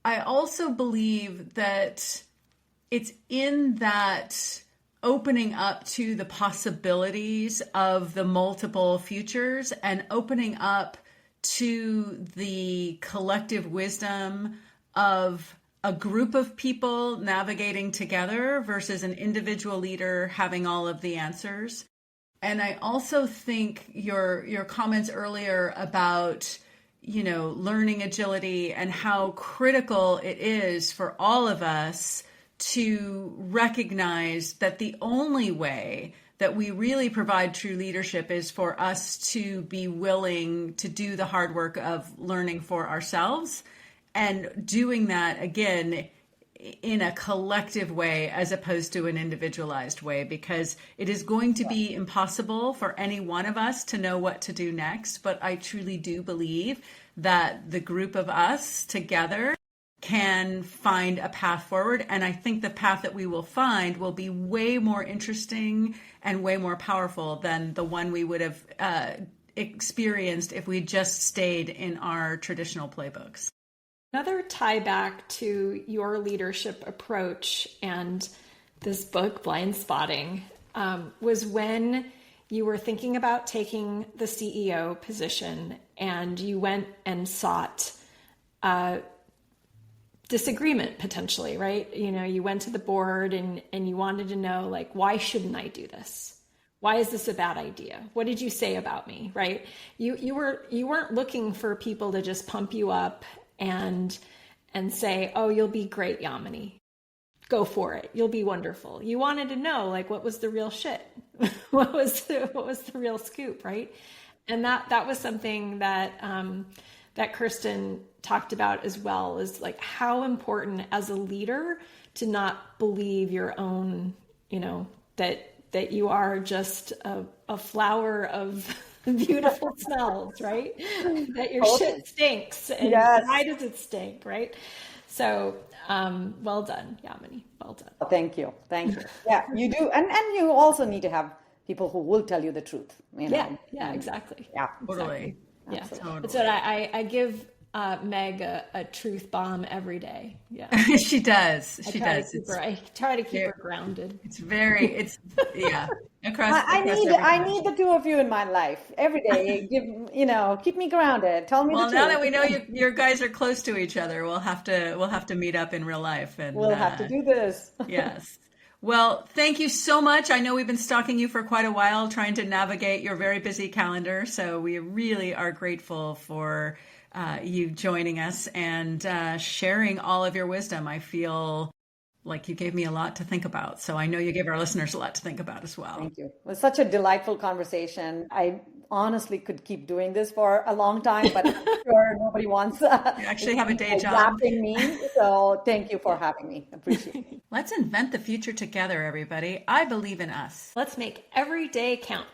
I also believe that it's in that opening up to the possibilities of the multiple futures and opening up to the collective wisdom of a group of people navigating together versus an individual leader having all of the answers. And I also think your comments earlier about, learning agility and how critical it is for all of us to recognize that the only way that we really provide true leadership is for us to be willing to do the hard work of learning for ourselves. And doing that, again, in a collective way as opposed to an individualized way, because it is going to be impossible for any one of us to know what to do next. But I truly do believe that the group of us together can find a path forward. And I think the path that we will find will be way more interesting and way more powerful than the one we would have experienced if we just stayed in our traditional playbooks. Another tie back to your leadership approach and this book, Blind Spotting, was when you were thinking about taking the CEO position and you went and sought disagreement potentially, right? You went to the board and you wanted to know, like, why shouldn't I do this? Why is this a bad idea? What did you say about me, right? You weren't looking for people to just pump you up and say, oh, you'll be great, Yamini. go for it. You'll be wonderful. You wanted to know, like, what was the real shit? What was the real scoop, right? And that was something that that Kirsten talked about as well, is like how important as a leader to not believe your own, that you are just a flower of beautiful smells, right? That your shit stinks. And why does it stink, right? So, well done, Yamini. Well done. Oh, thank you. Yeah, you do. And you also need to have people who will tell you the truth. Yeah, exactly. Yeah, totally. Yeah. Totally. So I give Meg a truth bomb every day. Yeah. She does. I try to keep her grounded. I need the two of you in my life every day. Keep me grounded. Tell me the truth. Well, now that we know your guys are close to each other, we'll have to meet up in real life, and we'll have to do this. Yes. Well, thank you so much. I know we've been stalking you for quite a while, trying to navigate your very busy calendar. So we really are grateful for you joining us and sharing all of your wisdom. I feel like you gave me a lot to think about. So I know you gave our listeners a lot to think about as well. Thank you. It was such a delightful conversation. I honestly could keep doing this for a long time, but I'm sure nobody wants you actually have a day job. Me. So thank you for having me. Appreciate it. Let's invent the future together, everybody. I believe in us. Let's make every day count.